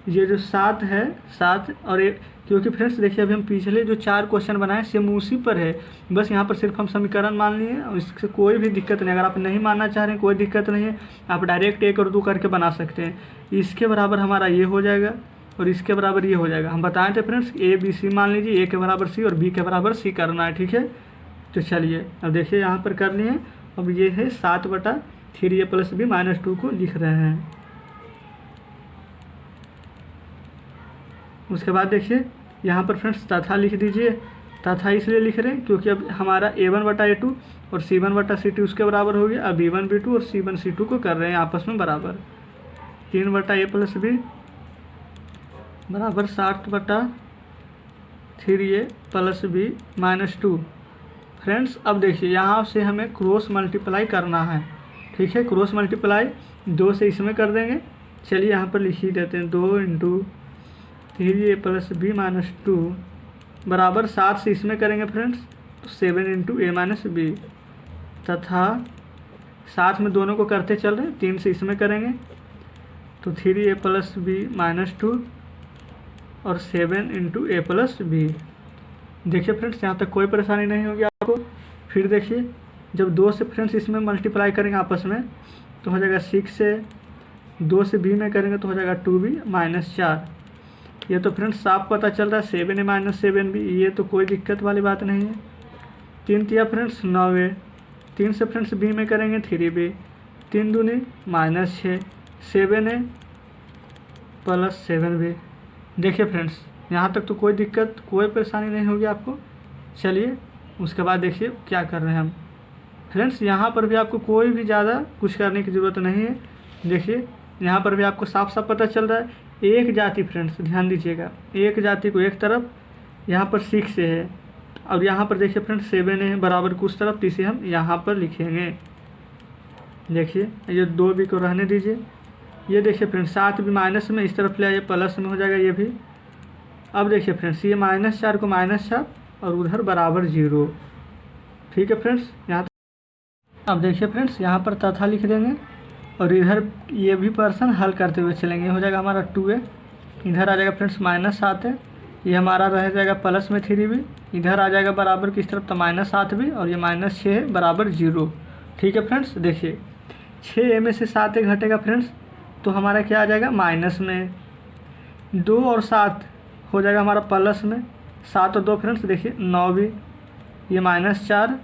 ये जो 7 है 7 और एक, क्योंकि फ्रेंड्स देखिए अभी हम पिछले जो 4 क्वेश्चन बनाए सेम उसी पर है, बस यहाँ पर सिर्फ हम समीकरण मान लिए और इससे कोई भी दिक्कत नहीं। अगर आप नहीं मानना चाह रहे हैं कोई दिक्कत नहीं है, आप डायरेक्ट 1 और 2 करके बना सकते हैं। इसके बराबर हमारा ये हो जाएगा और इसके बराबर ये हो जाएगा। हम बताए थे फ्रेंड्स a b c मान लीजिए, a के बराबर c और b के बराबर c करना है। ठीक है, तो चलिए अब देखिए यहाँ पर कर लिए। अब ये है 7/3a प्लस बी माइनस 2 को लिख रहे हैं। उसके बाद देखिए यहाँ पर फ्रेंड्स तथा लिख दीजिए। तथा इसलिए लिख रहे हैं क्योंकि अब हमारा a1/a2 और c1/c2 उसके बराबर हो गया। अब b1 b2 और c1 c2 को कर रहे हैं आपस में बराबर। 3/a प्लस बी बराबर 7/3a plus B minus 2। Friends अब देखिए यहाँ से हमें क्रॉस मल्टीप्लाई करना है। ठीक है, क्रॉस मल्टीप्लाई 2 से इसमें कर देंगे। चलिए यहाँ पर लिख ही देते हैं 2 × 3a प्लस बी माइनस 2 बराबर 7 से इसमें करेंगे फ्रेंड्स तो 7 × a माइनस बी, तथा साथ में दोनों को करते चल रहे हैं 3 से इसमें करेंगे तो 3a प्लस बी माइनस 2 और 7 × a प्लस बी। देखिए फ्रेंड्स यहाँ तक कोई परेशानी नहीं होगी आपको। फिर देखिए जब 2 से फ्रेंड्स इसमें मल्टीप्लाई करेंगे आपस में तो हो जाएगा 6 से, 2 से b में करेंगे तो हो जाएगा 2b माइनस 4। ये तो फ्रेंड्स साफ पता चल रहा है 7a माइनस 7b, ये तो कोई दिक्कत वाली बात नहीं है। 3 तिया फ्रेंड्स 9a, 3 से फ्रेंड्स b में करेंगे 3b, 3 दूनी माइनस 6, 7a प्लस 7b। देखिए फ्रेंड्स यहाँ तक तो कोई दिक्कत कोई परेशानी नहीं होगी आपको। चलिए उसके बाद देखिए क्या कर रहे हैं हम। फ्रेंड्स यहाँ पर भी आपको कोई भी ज़्यादा कुछ करने की ज़रूरत नहीं है। देखिए यहाँ पर भी आपको साफ साफ पता चल रहा है एक जाति, फ्रेंड्स ध्यान दीजिएगा, एक जाति को एक तरफ यहाँ पर 6 से है और यहाँ पर देखिए फ्रेंड्स 7 है बराबर को उस तरफ, तो इसे हम यहाँ पर लिखेंगे। देखिए ये 2 भी को रहने दीजिए। ये देखिए फ्रेंड्स 7 भी माइनस में, इस तरफ ले आइए प्लस में हो जाएगा ये भी। अब देखिए फ्रेंड्स ये -4 को -4 और उधर बराबर 0। ठीक है फ्रेंड्स, यहाँ अब देखिए फ्रेंड्स यहाँ पर तथा लिख देंगे और इधर ये भी पर्सन हल करते हुए चलेंगे। हो जाएगा हमारा 2a, इधर आ जाएगा फ्रेंड्स -7 है, ये हमारा रह जाएगा प्लस में 3b, इधर आ जाएगा बराबर किस तरफ तो -7 भी, और ये -6 है बराबर 0। ठीक है फ्रेंड्स, देखिए 6a में से 7 घटेगा फ्रेंड्स, तो हमारा क्या आ जाएगा माइनस में। 2 और 7 हो जाएगा हमारा प्लस में, 7 और 2 फ्रेंड्स देखिए 9 भी, ये -4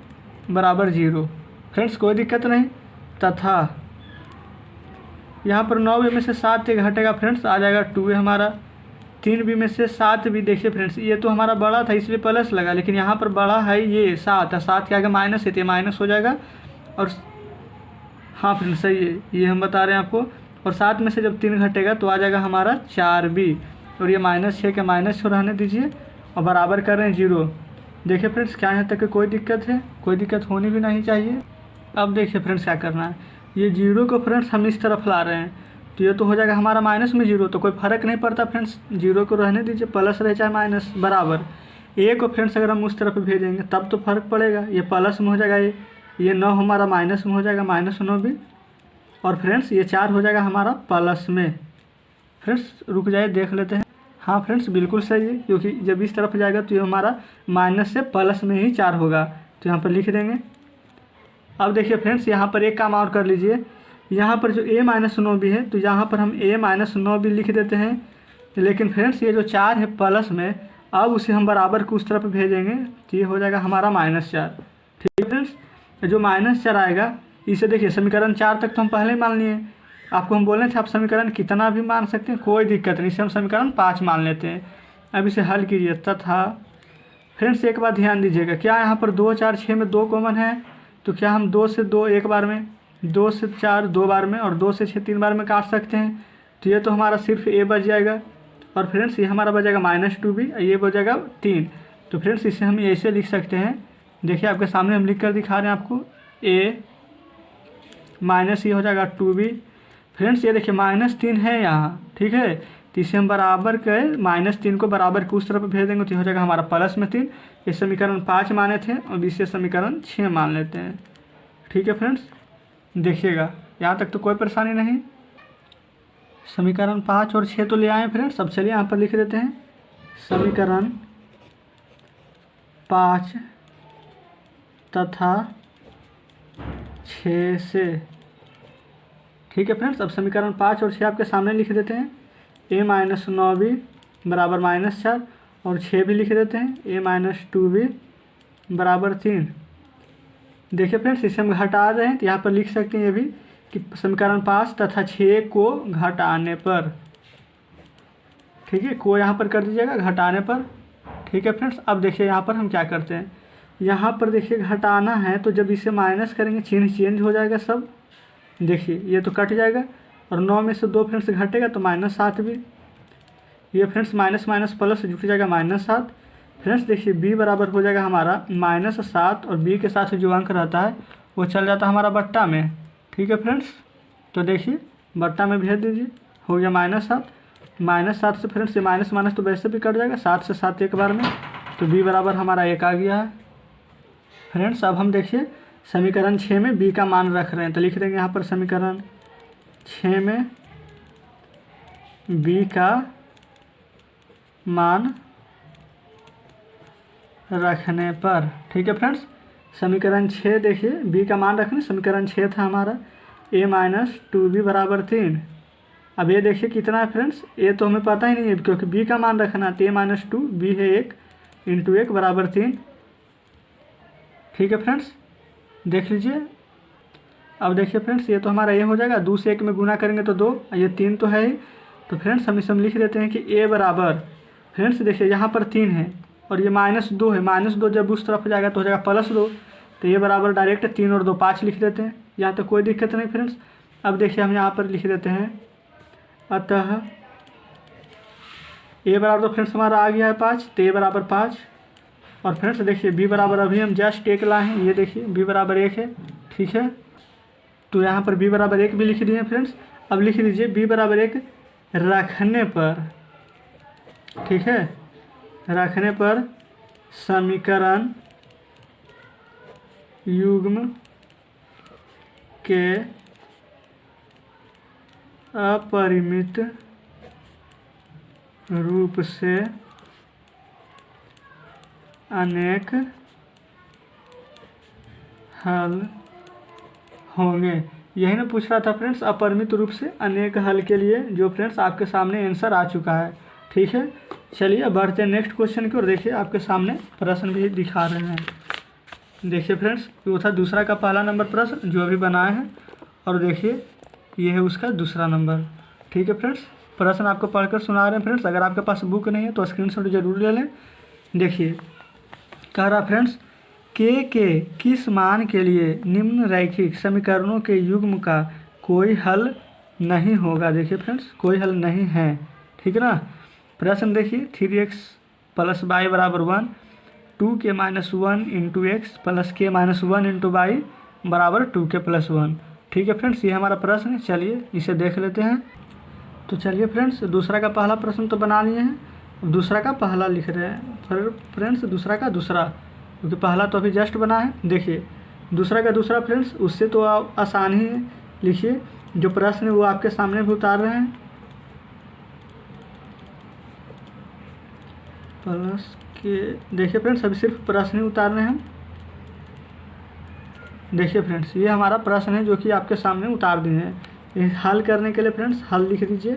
बराबर 0। फ्रेंड्स कोई दिक्कत नहीं। तथा यहाँ पर 9b में से 7 घटेगा फ्रेंड्स, आ जाएगा 2a हमारा। 3b में से 7 भी देखिए फ्रेंड्स, ये तो हमारा बड़ा था इसलिए प्लस लगा, लेकिन यहाँ पर बड़ा है ये 7, 7 के आगे माइनस है तो ये माइनस हो जाएगा। और हाँ फ्रेंड्स सही है, ये हम बता रहे हैं आपको। और 7 में से जब 3 घटेगा तो आ जाएगा हमारा 4b, और ये -6 के माइनस को रहने दीजिए और बराबर कर रहे हैं 0। देखिए फ्रेंड्स क्या यहाँ तक कोई दिक्कत है? कोई दिक्कत होनी भी नहीं चाहिए। अब देखिए फ्रेंड्स क्या करना है, ये 0 को फ्रेंड्स हम इस तरफ ला रहे हैं, तो ये तो हो जाएगा हमारा माइनस में 0, तो कोई फ़र्क नहीं पड़ता फ्रेंड्स, 0 को रहने दीजिए, प्लस रहे चाहे माइनस बराबर। a को फ्रेंड्स अगर हम उस तरफ भेजेंगे तब तो फ़र्क पड़ेगा, ये प्लस में हो जाएगा, ये 9 हमारा माइनस में हो जाएगा, -9 भी, और फ्रेंड्स ये 4 हो जाएगा हमारा प्लस में। फ्रेंड्स रुक जाइए देख लेते हैं। हाँ फ्रेंड्स बिल्कुल सही है, क्योंकि जब इस तरफ जाएगा तो ये हमारा माइनस से प्लस में ही 4 होगा, तो यहाँ पर लिख देंगे। अब देखिए फ्रेंड्स यहाँ पर एक काम और कर लीजिए, यहाँ पर जो a-9 भी है तो यहाँ पर हम a-9 भी लिख देते हैं, लेकिन फ्रेंड्स ये जो 4 है प्लस में, अब उसे हम बराबर को उस तरफ भेजेंगे तो ये हो जाएगा हमारा -4। ठीक है फ्रेंड्स, जो -4 आएगा इसे देखिए समीकरण 4 तक तो हम पहले ही मान लिए, आपको हम बोले थे आप समीकरण कितना भी मान सकते हैं, कोई दिक्कत नहीं, इसे हम समीकरण 5 मान लेते हैं। अब इसे हल कीजिए। तथा फ्रेंड्स एक बात ध्यान दीजिएगा, क्या यहाँ पर 2, 4, 6 में 2 कॉमन है, तो क्या हम 2 से 2 एक बार में, 2 से 4 2 बार में, और 2 से 6 3 बार में काट सकते हैं, तो ये तो हमारा सिर्फ a बच जाएगा। और फ्रेंड्स ये हमारा बचेगा -2b, ये बचेगा 3। तो फ्रेंड्स इसे हम ऐसे लिख सकते हैं, देखिए आपके सामने हम लिख कर दिखा रहे हैं आपको, a माइनस ये हो जाएगा 2b। फ्रेंड्स ये देखिए -3 है यहाँ, ठीक है, तो इसे हम बराबर कर -3 को बराबर के उस तरफ भेज देंगे तो हो जाएगा हमारा +3। ये समीकरण 5 माने थे और इसे समीकरण 6 मान लेते हैं। ठीक है फ्रेंड्स, देखिएगा यहाँ तक तो कोई परेशानी नहीं। समीकरण 5 और 6 तो ले आए फ्रेंड्स। अब चलिए यहाँ पर लिख देते हैं समीकरण 5 तथा 6 से। ठीक है फ्रेंड्स, अब समीकरण 5 और 6 आपके सामने लिख देते हैं। a-9b बराबर -4, और 6 भी लिख देते हैं, a-2b बराबर 3। देखिए फ्रेंड्स इसे हम घटा रहे हैं तो यहाँ पर लिख सकते हैं ये भी कि समीकरण 5 तथा 6 को घटाने पर, ठीक है, को यहाँ पर कर दीजिएगा घटाने पर। ठीक है फ्रेंड्स, अब देखिए यहाँ पर हम क्या करते हैं, यहाँ पर देखिए घटाना है तो जब इसे माइनस करेंगे चिन्ह चेंज हो जाएगा सब। देखिए ये तो कट जाएगा, और 9 में से 2 फ्रेंड्स घटेगा तो -7 भी, ये फ्रेंड्स माइनस माइनस प्लस जुट जाएगा -7। फ्रेंड्स देखिए b बराबर हो जाएगा हमारा -7, और b के साथ जो अंक रहता है वो चल जाता है हमारा बट्टा में। ठीक है फ्रेंड्स, तो देखिए बट्टा में भेज दीजिए, हो गया -7 से फ्रेंड्स ये माइनस माइनस तो वैसे भी कट जाएगा, 7 से 7 एक बार में, तो b बराबर हमारा 1 आ गया है। फ्रेंड्स अब हम देखिए समीकरण 6 में b का मान रख रहे हैं, तो लिख देंगे यहाँ पर समीकरण 6 में b का मान रखने पर। ठीक है फ्रेंड्स, समीकरण 6 देखिए b का मान रखने, समीकरण 6 था हमारा a-2b बराबर 3। अब ये देखिए कितना है फ्रेंड्स, ये तो हमें पता ही नहीं है क्योंकि b का मान रखना है, तो a-2 b है 1 × 1 बराबर 3। ठीक है फ्रेंड्स, देख लीजिए। अब देखिए फ्रेंड्स ये तो हमारा ये हो जाएगा, 2 से 1 में गुना करेंगे तो 2, ये 3 तो है ही, तो फ्रेंड्स हम इसे लिख देते हैं कि a बराबर, फ्रेंड्स देखिए यहाँ पर 3 है और ये -2 है, -2 जब उस तरफ जाएगा तो हो जाएगा +2, तो ये बराबर डायरेक्ट 3 और 2 5 लिख देते हैं, यहाँ तक कोई दिक्कत नहीं फ्रेंड्स। अब देखिए हम यहाँ पर लिख देते हैं, अतः ए बराबर तो फ्रेंड्स हमारा आ गया है 5, तो ए बराबर 5। और फ्रेंड्स देखिए बी बराबर अभी हम जस्ट 1 लाए हैं, ये देखिए बी बराबर 1 है, ठीक है। तो यहाँ पर बी बराबर 1 भी लिख दिए फ्रेंड्स। अब लिख लीजिए बी बराबर 1 रखने पर, ठीक है, रखने पर समीकरण युग्म के अपरिमित रूप से अनेक हल होंगे। यही ना पूछ रहा था फ्रेंड्स, अपरिमित रूप से अनेक हल के लिए, जो फ्रेंड्स आपके सामने आंसर आ चुका है, ठीक है। चलिए अब बढ़ते हैं नेक्स्ट क्वेश्चन की ओर। देखिए आपके सामने प्रश्न भी दिखा रहे हैं। देखिए फ्रेंड्स वो था दूसरा का पहला नंबर प्रश्न जो अभी बनाए हैं, और देखिए ये है उसका दूसरा नंबर, ठीक है फ्रेंड्स। प्रश्न आपको पढ़कर सुना रहे हैं फ्रेंड्स। अगर आपके पास बुक नहीं है तो स्क्रीनशॉट जरूर ले लें। देखिए कह रहा फ्रेंड्स के किस मान के लिए निम्न रैखिक समीकरणों के युग्म का कोई हल नहीं होगा। देखिए फ्रेंड्स कोई हल नहीं है, ठीक है ना। प्रश्न देखिए 3x + y बराबर 1, 2k - 1 × x + k - 1 × y बराबर 2k + 1, ठीक है फ्रेंड्स। ये हमारा प्रश्न है, चलिए इसे देख लेते हैं। तो चलिए फ्रेंड्स दूसरा का पहला प्रश्न तो बना लिए हैं, अब दूसरा का पहला लिख रहे हैं। फिर फ्रेंड्स दूसरा का दूसरा, क्योंकि पहला तो अभी जस्ट बना है। देखिए दूसरा का दूसरा फ्रेंड्स उससे तो आप आसान ही लिखिए, जो प्रश्न है वो आपके सामने भी उतार रहे हैं। प्लस के देखिए फ्रेंड्स अभी सिर्फ प्रश्न ही उतार रहे हैं हम। देखिए फ्रेंड्स ये हमारा प्रश्न है जो कि आपके सामने उतार दिए हैं। हल करने के लिए फ्रेंड्स हल लिख दीजिए।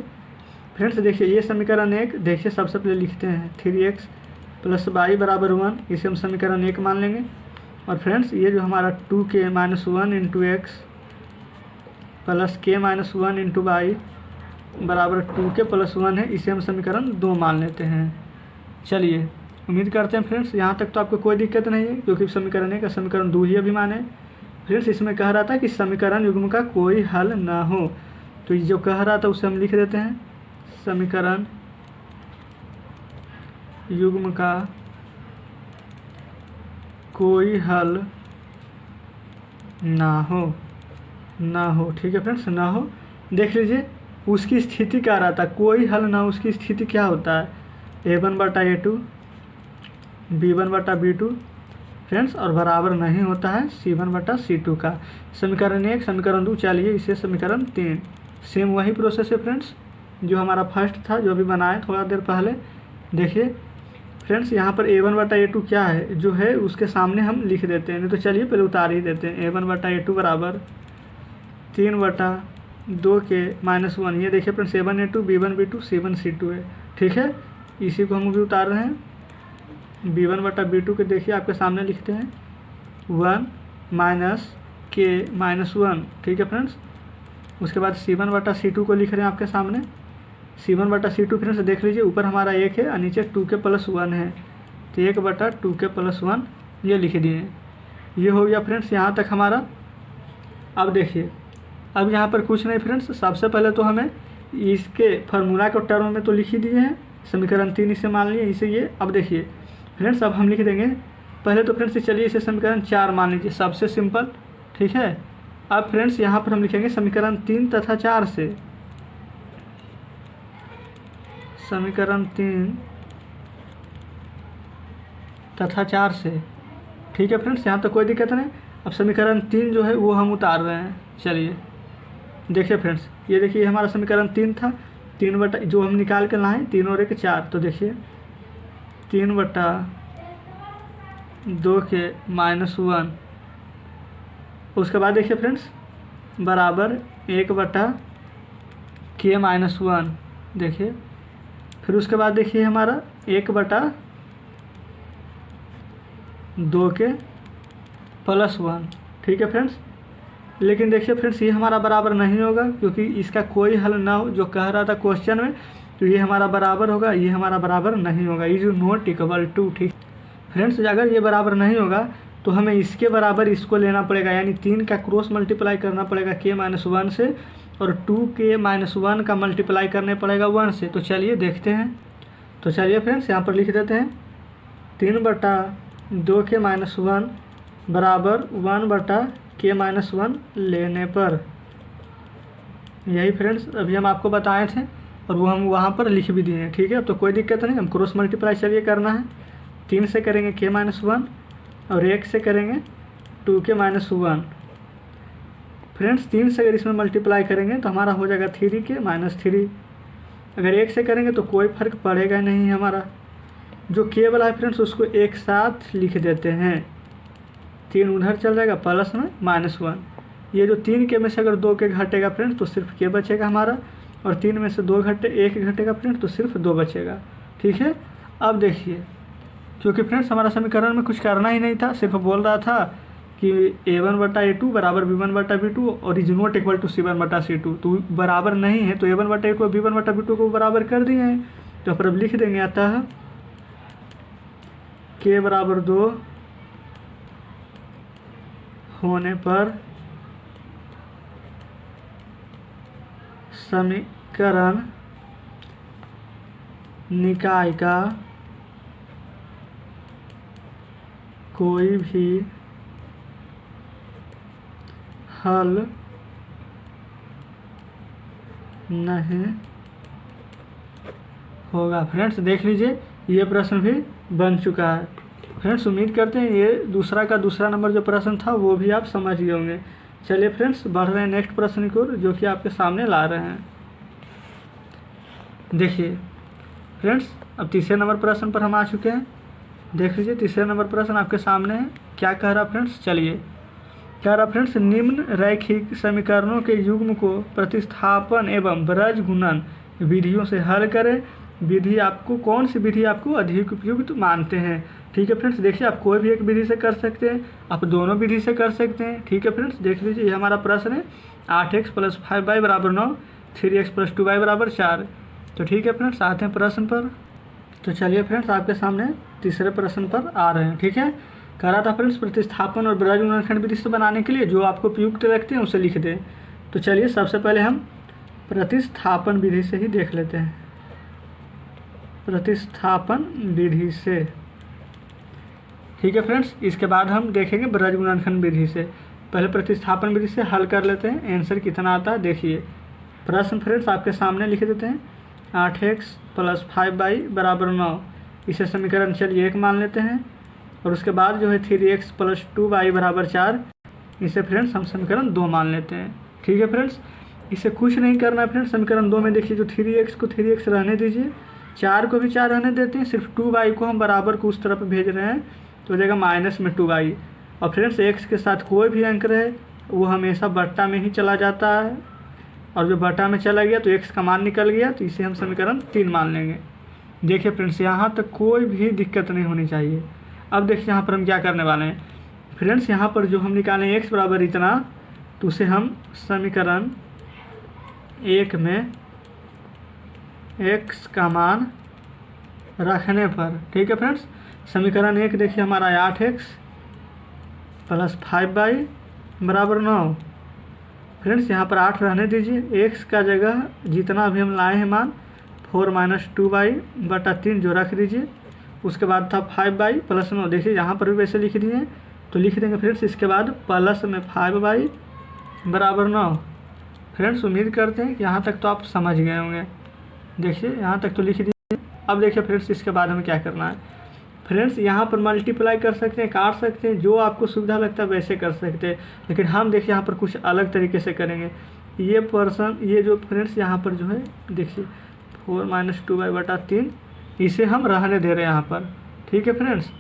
फ्रेंड्स देखिए ये समीकरण 1, देखिए सबसे पहले लिखते हैं 3x + y बराबर 1, इसे हम समीकरण 1 मान लेंगे। और फ्रेंड्स ये जो हमारा 2k - 1 × x + k - 1 × y बराबर 2k + 1 है, इसे हम समीकरण 2 मान लेते हैं। चलिए उम्मीद करते हैं फ्रेंड्स यहाँ तक तो आपको कोई दिक्कत नहीं है, क्योंकि समीकरण 1 का समीकरण 2 ही अभी माने। फ्रेंड्स इसमें कह रहा था कि समीकरण युग्म का कोई हल ना हो, तो ये जो कह रहा था उसे हम लिख देते हैं, समीकरण युग्म का कोई हल ना हो, ठीक है फ्रेंड्स, ना हो। देख लीजिए उसकी स्थिति क्या रहा था, कोई हल ना हो, उसकी स्थिति क्या होता है, a1/a2 b1/b2 फ्रेंड्स, और बराबर नहीं होता है c1/c2 का। समीकरण 1 समीकरण 2, चलिए इसे समीकरण 3, सेम वही प्रोसेस है फ्रेंड्स जो हमारा फर्स्ट था जो अभी बनाए थोड़ा देर पहले। देखिए फ्रेंड्स यहाँ पर a1/a2 क्या है जो है उसके सामने हम लिख देते हैं, नहीं तो चलिए पहले उतार ही देते हैं। a1/a2 बराबर 3/2k - 1, ये देखिए फ्रेंड्स a1a2 b1b2 c1c2 है, ठीक है। इसी को हम भी उतार रहे हैं। b1/b2 के देखिए आपके सामने लिखते हैं 1 - k - 1, ठीक है फ्रेंड्स। उसके बाद c1/c2 को लिख रहे हैं आपके सामने, c1/c2 फ्रेंड्स देख लीजिए ऊपर हमारा 1 है और नीचे 2k + 1 है, तो 1/2k + 1 ये लिख दिए। ये हो गया फ्रेंड्स यहाँ तक हमारा। अब देखिए अब यहाँ पर कुछ नहीं फ्रेंड्स, सबसे पहले तो हमें इसके फार्मूला के टर्म में तो लिख ही दिए हैं, समीकरण 3 इसे मान लिए इसे ये। अब देखिए फ्रेंड्स अब हम लिख देंगे पहले तो फ्रेंड्स चलिए इसे समीकरण 4 मान लीजिए, सबसे सिंपल, ठीक है। अब फ्रेंड्स यहाँ पर हम लिखेंगे समीकरण 3 तथा 4 से, समीकरण 3 तथा 4 से, ठीक है फ्रेंड्स, यहाँ तो कोई दिक्कत नहीं। अब समीकरण 3 जो है वो हम उतार रहे हैं। चलिए देखिए फ्रेंड्स ये देखिए हमारा समीकरण 3 था, 3 जो हम निकाल कर लाएँ 3 और 1 4, तो देखिए 3/2k - 1, उसके बाद देखिए फ्रेंड्स बराबर 1/k - 1, देखिए फिर उसके बाद देखिए हमारा 1/2k + 1, ठीक है फ्रेंड्स। लेकिन देखिए फ्रेंड्स ये हमारा बराबर नहीं होगा, क्योंकि इसका कोई हल ना हो जो कह रहा था क्वेश्चन में, तो ये हमारा बराबर होगा, ये हमारा बराबर नहीं होगा, इज नॉट इक्वल टू, ठीक फ्रेंड्स। अगर ये बराबर नहीं होगा तो हमें इसके बराबर इसको लेना पड़ेगा, यानी 3 का क्रॉस मल्टीप्लाई करना पड़ेगा k-1 से, और 2k-1 का मल्टीप्लाई करने पड़ेगा 1 से। तो चलिए देखते हैं। तो चलिए फ्रेंड्स यहाँ पर लिख देते हैं 3/2k-1 बराबर 1/k-1 लेने पर। यही फ्रेंड्स अभी हम आपको बताए थे और वो हम वहाँ पर लिख भी दिए हैं। ठीक है, अब तो कोई दिक्कत नहीं। हम क्रॉस मल्टीप्लाई चलिए करना है। 3 से करेंगे k-1 और 1 से करेंगे 2k-1। फ्रेंड्स 3 से अगर इसमें मल्टीप्लाई करेंगे तो हमारा हो जाएगा 3k-3। अगर 1 से करेंगे तो कोई फ़र्क पड़ेगा नहीं हमारा। जो k वाला है फ्रेंड्स उसको एक साथ लिख देते हैं, 3 उधर चल जाएगा प्लस में -1। ये जो 3k में से अगर 2k घटेगा फ्रेंड्स तो सिर्फ k बचेगा हमारा, और 3 में से 1 घटेगा फ्रेंड्स तो सिर्फ 2 बचेगा। ठीक है, अब देखिए, क्योंकि फ्रेंड्स हमारा समीकरण में कुछ करना ही नहीं था, सिर्फ बोल रहा था कि a1/a2 बराबर b1/b2 और is not equal to c1/c2। तो बराबर नहीं है तो a1/a2 और b1/b2 को बराबर कर दिए हैं। तो फिर अब लिख देंगे, अतः k बराबर 2 होने पर समीकरण निकाय का कोई भी हल नहीं होगा। फ्रेंड्स देख लीजिए, ये प्रश्न भी बन चुका है। फ्रेंड्स उम्मीद करते हैं ये दूसरा का दूसरा नंबर जो प्रश्न था वो भी आप समझ गए होंगे। चलिए फ्रेंड्स बढ़ रहे हैं नेक्स्ट प्रश्न की ओर, जो कि आपके सामने ला रहे हैं। देखिए फ्रेंड्स, अब तीसरे नंबर प्रश्न पर हम आ चुके हैं। देख लीजिए, तीसरे नंबर प्रश्न आपके सामने है। क्या कह रहा फ्रेंड्स, चलिए कह रहा फ्रेंड्स, निम्न रैखिक समीकरणों के युग्म को प्रतिस्थापन एवं ब्रज गुणन विधियों से हल करें। विधि आपको कौन सी विधि आपको अधिक उपयुक्त मानते हैं। ठीक है फ्रेंड्स, देखिए आप कोई भी एक विधि से कर सकते हैं, आप दोनों विधि से कर सकते हैं। ठीक है फ्रेंड्स, देख लीजिए ये हमारा प्रश्न है 8x + 5y = 9, 3x + 2y = 4। तो ठीक है फ्रेंड्स, आते हैं प्रश्न पर। तो चलिए फ्रेंड्स आपके सामने तीसरे प्रश्न पर आ रहे हैं। ठीक है, कह रहा था फ्रेंड्स प्रतिस्थापन और ब्रज गुणनखंड विधि से बनाने के लिए जो आपको उपयुक्त लगते हैं उसे लिख दें। तो चलिए सबसे पहले हम प्रतिस्थापन विधि से ही देख लेते हैं। प्रतिस्थापन विधि से, ठीक है फ्रेंड्स, इसके बाद हम देखेंगे ब्रज गुणनखंड विधि से। पहले प्रतिस्थापन विधि से हल कर लेते हैं, आंसर कितना आता है देखिए। प्रश्न फ्रेंड्स आपके सामने लिख देते हैं 8x + 5y = 9। इसे समीकरण चलिए 1 मान लेते हैं, और उसके बाद जो है 3x + 2y = 4, इसे फ्रेंड्स हम समीकरण 2 मान लेते हैं। ठीक है फ्रेंड्स, इसे कुछ नहीं करना है फ्रेंड्स। समीकरण 2 में देखिए जो 3x को 3x रहने दीजिए, 4 को भी 4 रहने देते हैं, सिर्फ 2y को हम बराबर को उस तरफ भेज रहे हैं तो हो जाएगा -2y। और फ्रेंड्स x के साथ कोई भी अंक रहे वो हमेशा बट्टा में ही चला जाता है, और जो बट्टा में चला गया तो x का मान निकल गया, तो इसे हम समीकरण 3 मान लेंगे। देखिए फ्रेंड्स यहाँ तक कोई भी दिक्कत नहीं होनी चाहिए। अब देखिए यहाँ पर हम क्या करने वाले हैं फ्रेंड्स, यहाँ पर जो हम निकालें x बराबर इतना, तो उसे हम समीकरण 1 में x का मान रखने पर, ठीक है फ्रेंड्स, समीकरण 1 देखिए हमारा 8x + 5y = 9। फ्रेंड्स यहाँ पर 8 रहने दीजिए, x का जगह जितना अभी हम लाए हैं मान 4 - 2y / 3 जो रख दीजिए। उसके बाद था 5y + 9, देखिए यहाँ पर भी वैसे लिख दिए, तो लिख देंगे फ्रेंड्स इसके बाद प्लस में 5y = 9। फ्रेंड्स उम्मीद करते हैं कि यहाँ तक तो आप समझ गए होंगे। देखिए यहाँ तक तो लिख दिए। अब देखिए फ्रेंड्स इसके बाद हमें क्या करना है। फ्रेंड्स यहाँ पर मल्टीप्लाई कर सकते हैं, काट सकते हैं, जो आपको सुविधा लगता है वैसे कर सकते हैं, लेकिन हम देखिए यहाँ पर कुछ अलग तरीके से करेंगे। ये जो फ्रेंड्स यहाँ पर जो है देखिए 4 - 2y / 3, इसे हम रहने दे रहे हैं यहाँ पर। ठीक है फ्रेंड्स,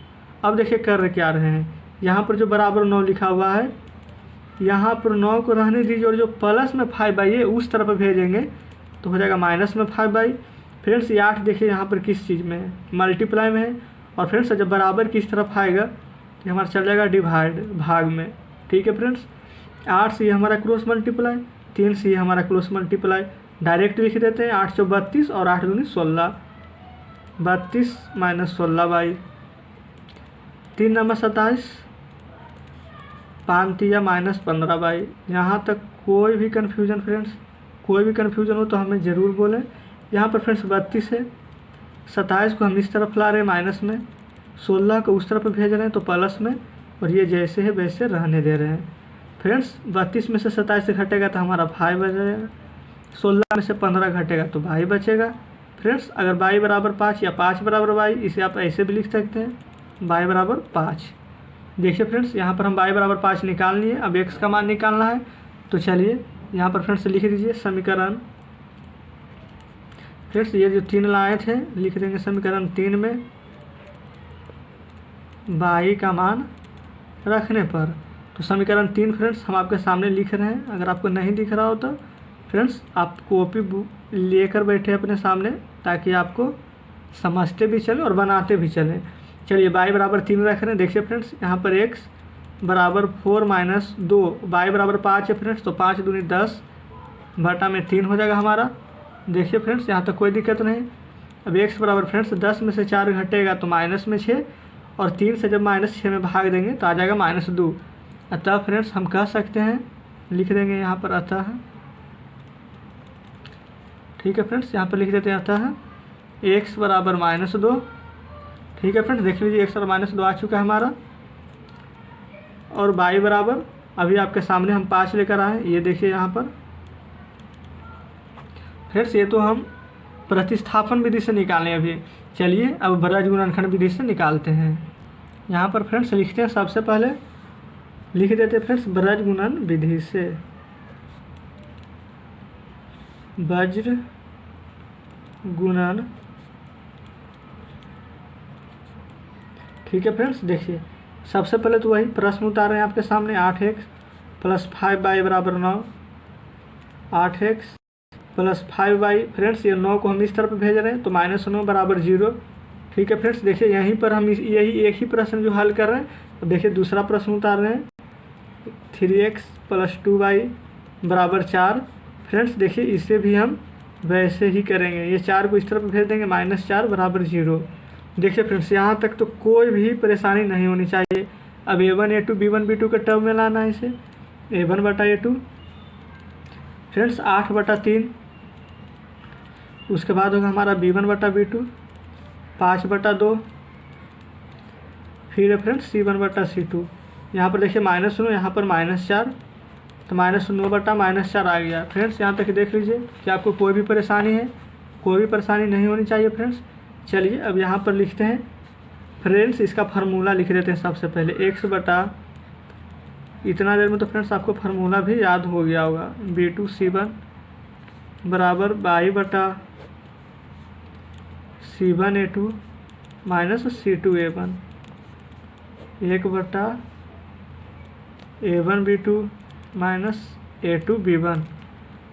अब देखिए कर क्या रहे हैं, यहाँ पर जो बराबर 9 लिखा हुआ है, यहाँ पर 9 को रहने दीजिए, और जो प्लस में 5y है उस तरफ भेजेंगे तो हो जाएगा -5y। फ्रेंड्स ये 8 देखिए यहाँ पर किस चीज़ में है, मल्टीप्लाई में है, और फ्रेंड्स जब बराबर किस तरफ आएगा तो हमारा चल जाएगा डिवाइड, भाग में। ठीक है फ्रेंड्स, 8 से ये हमारा क्रॉस मल्टीप्लाई, 3 से ये हमारा क्रॉस मल्टीप्लाई, डायरेक्ट लिख देते हैं 8 × 4 = 32 और 8 × 2 = 16, 32 - 16y, 3 × 27, 5 तिया -15 यहाँ तक कोई भी कन्फ्यूजन फ्रेंड्स, कोई भी कन्फ्यूजन हो तो हमें ज़रूर बोलें। यहाँ पर फ्रेंड्स 32 है, 27 को हम इस तरफ ला रहे हैं माइनस में, 16 को उस तरफ भेज रहे हैं तो प्लस में, और ये जैसे है वैसे रहने दे रहे हैं। फ्रेंड्स 32 में से 27 से घटेगा तो हमारा भाई बचेगा, 16 में से 15 घटेगा तो भाई बचेगा। फ्रेंड्स अगर y बराबर 5 या 5 बराबर y, इसे आप ऐसे भी लिख सकते हैं, y बराबर 5। देखिए फ्रेंड्स यहाँ पर हम y बराबर 5 निकाल लिए। अब x का मान निकालना है, तो चलिए यहाँ पर फ्रेंड्स लिख दीजिए समीकरण। फ्रेंड्स ये जो 3 लाए थे लिख देंगे समीकरण 3 में y का मान रखने पर। तो समीकरण 3 फ्रेंड्स हम आपके सामने लिख रहे हैं। अगर आपको नहीं दिख रहा हो तो फ्रेंड्स आप कॉपी लेकर बैठे अपने सामने, ताकि आपको समझते भी चले और बनाते भी चलें। चलिए y बराबर 3 रख रहे हैं। देखिए फ्रेंड्स यहाँ पर x बराबर 4 माइनस 2, y बराबर 5 है फ्रेंड्स, तो 5 दूनी 10 बटा में 3 हो जाएगा हमारा। देखिए फ्रेंड्स यहाँ तक कोई दिक्कत नहीं। अब x बराबर फ्रेंड्स 10 में से 4 घटेगा तो माइनस में 6, और 3 से जब -6 में भाग देंगे तो आ जाएगा -2। अतः फ्रेंड्स हम कह सकते हैं, लिख देंगे यहाँ पर अतः, ठीक है फ्रेंड्स यहाँ पर लिख देते हैं अतः x बराबर -2। ठीक है फ्रेंड्स देख लीजिए x बराबर -2 आ चुका है हमारा। और y बराबर अभी आपके सामने हम 5 लेकर आए, ये देखिए यहाँ पर फ्रेंड्स, ये तो हम प्रतिस्थापन विधि से निकालें अभी। चलिए अब ब्रज गुणनखंड विधि से निकालते हैं। यहाँ पर फ्रेंड्स लिखते हैं, सबसे पहले लिख देते हैं फ्रेंड्स ब्रज गुणन विधि से, वज्र गुणन। ठीक है फ्रेंड्स देखिए सबसे पहले तो वही प्रश्न उतार रहे हैं आपके सामने, 8x + 5y बराबर 9, 8x + 5y। फ्रेंड्स ये 9 को हम इस तरफ भेज रहे हैं तो -9 बराबर 0। ठीक है फ्रेंड्स देखिए यहीं पर हम यही एक ही प्रश्न जो हल कर रहे हैं। तो देखिए दूसरा प्रश्न उतार रहे हैं, 3x + 2y बराबर 4। फ्रेंड्स देखिए इसे भी हम वैसे ही करेंगे, ये 4 को इस तरफ भेज देंगे, -4 बराबर 0। देखिए फ्रेंड्स यहाँ तक तो कोई भी परेशानी नहीं होनी चाहिए। अब a1 a2 b1 b2 के टर्म में लाना है इसे, a1 बटा a2 फ्रेंड्स 8 बटा 3, उसके बाद होगा हमारा b1 बटा b2 5 बटा 2, फिर है फ्रेंड्स c1 बटा c2। यहाँ पर देखिए -9 यहाँ पर -4, तो -9 बटा -4 आ गया। फ्रेंड्स यहाँ तक देख लीजिए कि आपको कोई भी परेशानी है, कोई भी परेशानी नहीं होनी चाहिए फ्रेंड्स। चलिए अब यहाँ पर लिखते हैं फ्रेंड्स, इसका फार्मूला लिख देते हैं सबसे पहले, x बटा इतना देर में तो फ्रेंड्स आपको फार्मूला भी याद हो गया होगा, b2 c1 बराबर y बटा c1 a2 minus c2 a1, 1 बटा a1 b2 minus a2 b1।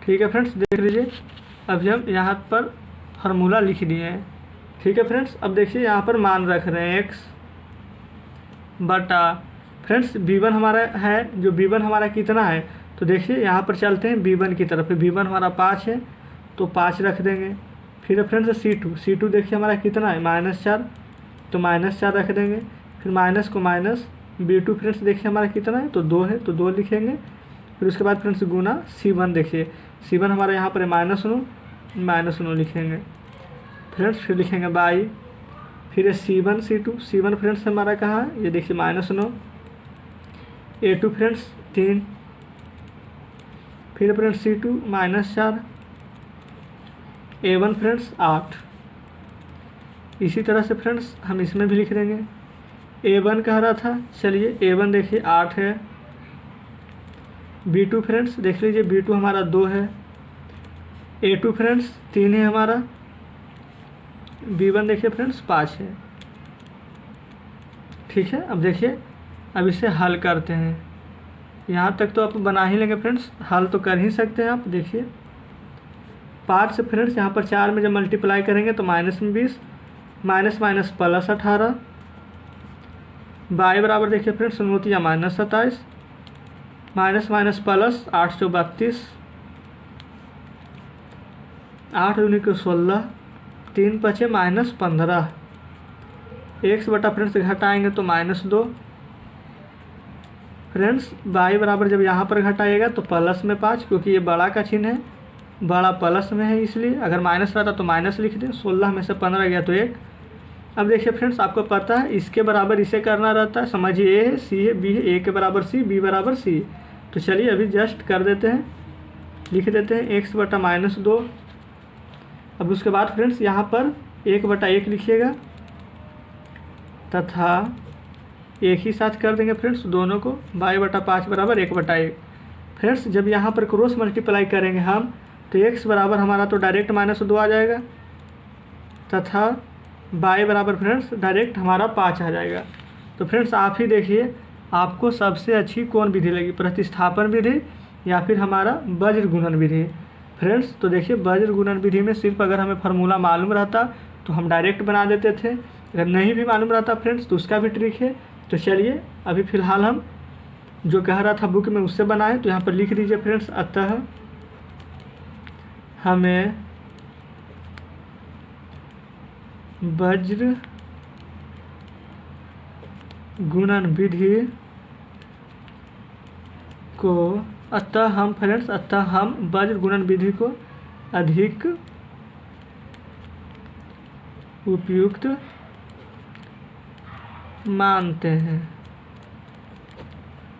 ठीक है फ्रेंड्स देख लीजिए अभी हम यहाँ पर फार्मूला लिख दिए हैं। ठीक है फ्रेंड्स अब देखिए यहाँ पर मान रख रहे हैं x बटा फ्रेंड्स b1 हमारा है, जो b1 हमारा कितना है, तो देखिए यहाँ पर चलते हैं b1 की तरफ। b1 हमारा 5 है तो 5 रख देंगे। फिर फ्रेंड्स c2 देखिए हमारा कितना है, -4, तो -4 रख देंगे। फिर माइनस को माइनस, b2 फ्रेंड्स देखिए हमारा कितना है, तो 2 है तो 2 लिखेंगे। फिर उसके बाद फ्रेंड्स गुना c1, देखिए c1 हमारा यहाँ पर है -9 लिखेंगे। फ्रेंड्स फिर लिखेंगे बाई, फिर c1 c1 फ्रेंड्स हमारा कहाँ है, ये देखिए -9, a2 फ्रेंड्स 3, फिर फ्रेंड्स c2 -4, a1 फ्रेंड्स 8। इसी तरह से फ्रेंड्स हम इसमें भी लिख देंगे, a1 कह रहा था, चलिए a1 देखिए 8 है, b2 फ्रेंड्स देख लीजिए b2 हमारा 2 है, a2 फ्रेंड्स 3 है हमारा, b1 देखिए फ्रेंड्स 5 है। ठीक है अब देखिए अब इसे हल करते हैं। यहाँ तक तो आप बना ही लेंगे फ्रेंड्स, हल तो कर ही सकते हैं आप। देखिए 5 से फ्रेंड्स यहाँ पर 4 में जब मल्टीप्लाई करेंगे तो -20, माइनस माइनस प्लस 18, y बराबर देखिए फ्रेंड्स 9 या -27, माइनस माइनस प्लस 8 × 32, 8 दूनी को 16, 3 बचे -15, x बटा फ्रेंड्स घटाएंगे तो -2, फ्रेंड्स y बराबर जब यहाँ पर घटाएगा तो प्लस में 5, क्योंकि ये बड़ा का चिन्ह है, बड़ा प्लस में है इसलिए। अगर माइनस रहता तो माइनस लिख दें। 16 में से 15 गया तो 1। अब देखिए फ्रेंड्स, आपको पता है इसके बराबर इसे करना रहता है। समझिए ए है, सी है, बी है, ए के बराबर सी, बी बराबर सी। तो चलिए अभी जस्ट कर देते हैं, लिख देते हैं x/-2। अब उसके बाद फ्रेंड्स यहाँ पर 1/1 लिखिएगा तथा एक ही साथ कर देंगे फ्रेंड्स दोनों को, y/5 बराबर 1/1। फ्रेंड्स जब यहाँ पर क्रॉस मल्टीप्लाई करेंगे हम तो x बराबर हमारा तो डायरेक्ट -2 आ जाएगा तथा y बराबर फ्रेंड्स डायरेक्ट हमारा 5 आ जाएगा। तो फ्रेंड्स आप ही देखिए आपको सबसे अच्छी कौन विधि लगी, प्रतिस्थापन विधि या फिर हमारा वज्र गुणन विधि। फ्रेंड्स तो देखिए वज्र गुणन विधि में सिर्फ अगर हमें फार्मूला मालूम रहता तो हम डायरेक्ट बना देते थे, अगर नहीं भी मालूम रहता फ्रेंड्स तो उसका भी ट्रिक है। तो चलिए अभी फ़िलहाल हम जो कह रहा था बुक में उससे बनाएं। तो यहाँ पर लिख दीजिए फ्रेंड्स, अतः हमें वज्र गुणन विधि को अतः हम वज्र गुणन विधि को अधिक उपयुक्त मानते हैं।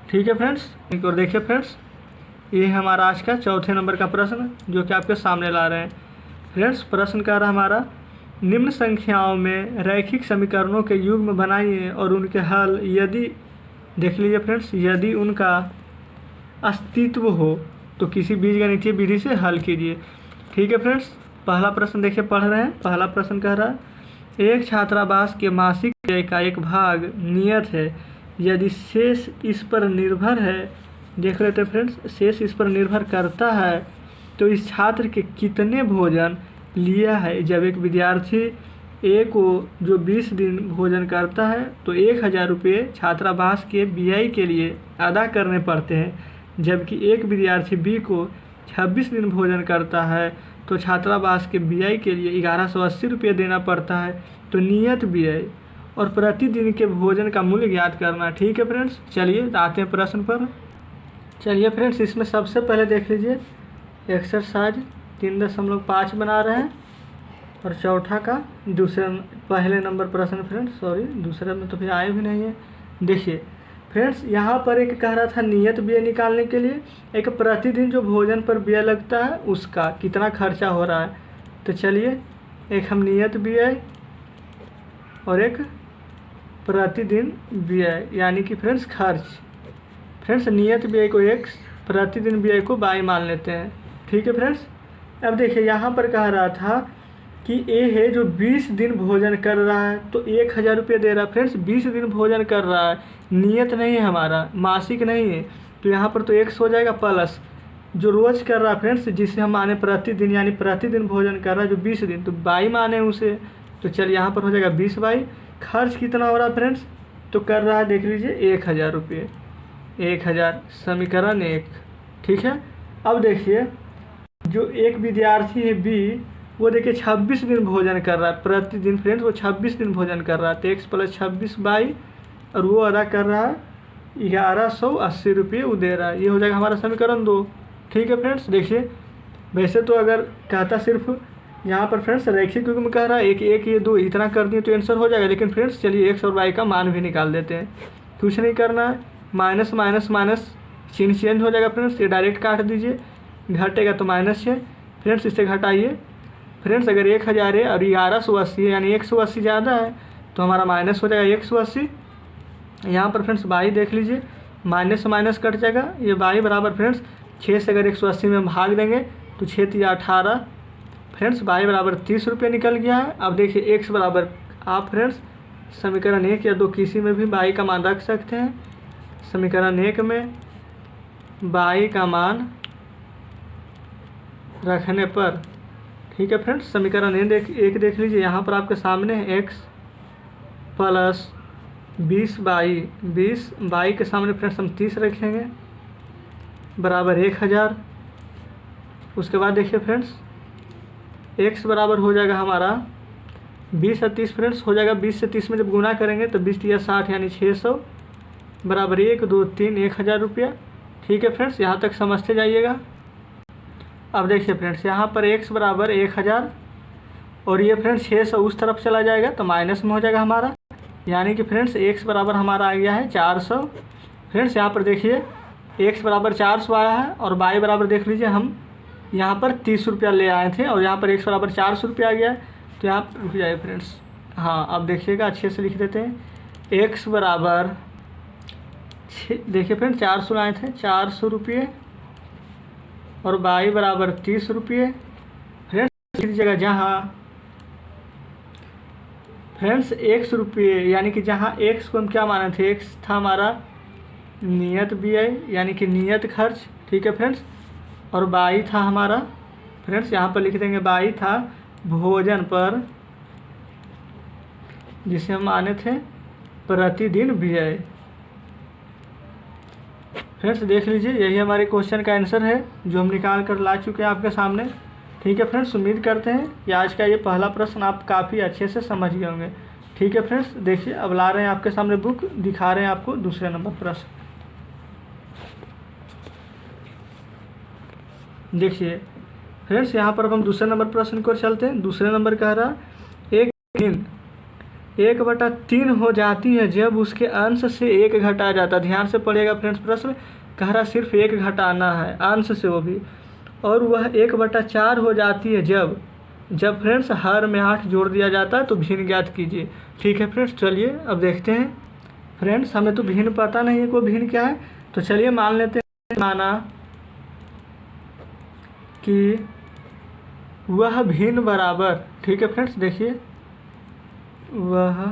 ठीक है फ्रेंड्स, एक और देखिए फ्रेंड्स, ये हमारा आज का चौथे नंबर का प्रश्न जो कि आपके सामने ला रहे हैं। फ्रेंड्स प्रश्न कह रहा हमारा, निम्न संख्याओं में रैखिक समीकरणों के युग्म बनाइए और उनके हल यदि, देख लीजिए फ्रेंड्स, यदि उनका अस्तित्व हो तो किसी बीजगणितीय विधि से हल कीजिए। ठीक है फ्रेंड्स, पहला प्रश्न देखिए पढ़ रहे हैं। पहला प्रश्न कह रहा है, एक छात्रावास के मासिक व्यय का एक भाग नियत है, यदि शेष इस पर निर्भर है, देख लेते हैं फ्रेंड्स, शेष इस पर निर्भर करता है तो इस छात्र के कितने भोजन लिया है। जब एक विद्यार्थी ए को जो 20 दिन भोजन करता है तो 1000 रुपये छात्रावास के व्यय के लिए अदा करने पड़ते हैं, जबकि एक विद्यार्थी बी को 26 दिन भोजन करता है तो छात्रावास के व्यय के लिए 1180 रुपये देना पड़ता है। तो नियत व्यय और प्रतिदिन के भोजन का मूल्य ज्ञात करना। ठीक है फ्रेंड्स, चलिए आते हैं प्रश्न पर। चलिए फ्रेंड्स, इसमें सबसे पहले देख लीजिए एक्सरसाइज 3.5 बना रहे हैं और चौथा का पहले नंबर प्रश्न फ्रेंड्स, सॉरी दूसरे में तो फिर आए भी नहीं है। देखिए फ्रेंड्स, यहाँ पर एक कह रहा था नियत व्यय निकालने के लिए, एक प्रतिदिन जो भोजन पर व्यय लगता है उसका कितना खर्चा हो रहा है। तो चलिए एक हम नियत व्यय और एक प्रतिदिन व्यय यानी कि फ्रेंड्स खर्च, फ्रेंड्स नियत व्यय को x, प्रतिदिन व्यय को y मान लेते हैं। ठीक है फ्रेंड्स, अब देखिए यहाँ पर कह रहा था कि ए है जो 20 दिन भोजन कर रहा है तो 1000 रुपये दे रहा है। फ्रेंड्स 20 दिन भोजन कर रहा है, नियत नहीं है हमारा, मासिक नहीं है, तो यहाँ पर तो x हो जाएगा प्लस जो रोज़ कर रहा है फ्रेंड्स, जिसे हम माने प्रतिदिन, यानी प्रतिदिन भोजन कर रहा है जो 20 दिन, तो y माने उसे। तो चल यहाँ पर हो जाएगा 20y। खर्च कितना हो रहा है फ्रेंड्स, तो कर रहा है देख लीजिए 1000 रुपये, 1000 समीकरण 1। ठीक है, अब देखिए जो एक विद्यार्थी है बी, वो देखिए 26 दिन भोजन कर रहा है प्रतिदिन फ्रेंड्स, वो 26 दिन भोजन कर रहा है तो x + 26y और वो अदा कर रहा है 1180 रुपये वो दे रहा है। ये हो जाएगा हमारा समीकरण 2। ठीक है फ्रेंड्स, देखिए वैसे तो अगर कहता सिर्फ यहाँ पर फ्रेंड्स रैखिक युग्म कह रहा है, एक ये 2 इतना कर दिए तो आंसर हो जाएगा, लेकिन फ्रेंड्स चलिए x और y का मान भी निकाल देते हैं। कुछ नहीं करना है, माइनस माइनस माइनस चिन्ह चेंज हो जाएगा फ्रेंड्स, ये डायरेक्ट काट दीजिए, घटेगा तो -6 फ्रेंड्स, इससे घटाइए फ्रेंड्स। अगर 1000 है और 1180 है यानी 180 ज़्यादा है तो हमारा माइनस हो जाएगा 180। यहाँ पर फ्रेंड्स y देख लीजिए, माइनस से माइनस कट जाएगा, ये y बराबर फ्रेंड्स 6 से अगर 180 में भाग देंगे तो 6 या 18 फ्रेंड्स, y बराबर 30 रुपये निकल गया है। अब देखिए x बराबर, आप फ्रेंड्स समीकरण 1 या 2 किसी में भी y का मान रख सकते हैं। समीकरण 1 में y का मान रखने पर, ठीक है फ्रेंड्स, समीकरण 1 देख लीजिए, यहाँ पर आपके सामने है x + 20y, 20y के सामने फ्रेंड्स हम 30 रखेंगे बराबर 1000। उसके बाद देखिए फ्रेंड्स x बराबर हो जाएगा हमारा 20 और 30 फ्रेंड्स, हो जाएगा 20 से 30 में जब गुना करेंगे तो 20 या 60 यानी 600 बराबर 1 2 3 1000 रुपया। ठीक है फ्रेंड्स, यहाँ तक समझते जाइएगा। अब देखिए फ्रेंड्स, यहाँ पर x बराबर 1000 और ये फ्रेंड्स 600 उस तरफ चला जाएगा तो माइनस में हो जाएगा हमारा, यानी कि फ्रेंड्स x बराबर हमारा आ गया है 400। फ्रेंड्स यहाँ पर देखिए x बराबर 400 आया है और y बराबर देख लीजिए हम यहाँ पर 30 रुपया ले आए थे और यहाँ पर x बराबर 400 रुपया आ गया है। तो यहाँ पर रुक जाए फ्रेंड्स, हाँ अब देखिएगा अच्छे से लिख देते हैं। x बराबर देखिए फ्रेंड्स 400 लाए थे, 400 रुपये और y बराबर 30 रुपये। फ्रेंड्स लिख दीजिएगा जहाँ फ्रेंड्स x रुपये, यानी कि जहाँ x को हम क्या माने थे, x था हमारा नियत व्यय यानी कि नियत खर्च। ठीक है फ्रेंड्स, और y था हमारा फ्रेंड्स यहाँ पर लिख देंगे y था भोजन पर जिसे हम माने थे प्रतिदिन व्यय। फ्रेंड्स देख लीजिए यही हमारे क्वेश्चन का आंसर है जो हम निकाल कर ला चुके हैं आपके सामने। ठीक है फ्रेंड्स, उम्मीद करते हैं कि आज का ये पहला प्रश्न आप काफ़ी अच्छे से समझ गए होंगे। ठीक है फ्रेंड्स, देखिए अब ला रहे हैं आपके सामने बुक, दिखा रहे हैं आपको दूसरे नंबर प्रश्न। देखिए फ्रेंड्स यहाँ पर अब हम दूसरे नंबर प्रश्न को चलते हैं। दूसरे नंबर कह रहा एक भिन्न 1/3 हो जाती है जब उसके अंश से 1 घटाया जाता है। ध्यान से पढ़िएगा फ्रेंड्स, प्रश्न कह रहा सिर्फ 1 घटाना है अंश से, वो भी, और वह 1/4 हो जाती है जब फ्रेंड्स हर में 8 जोड़ दिया जाता है तो भिन्न ज्ञात कीजिए। ठीक है फ्रेंड्स, चलिए अब देखते हैं। फ्रेंड्स हमें तो भिन्न पता नहीं है, कोई भिन्न क्या है, तो चलिए मान लेते हैं, माना कि वह भिन्न बराबर, ठीक है फ्रेंड्स देखिए, वह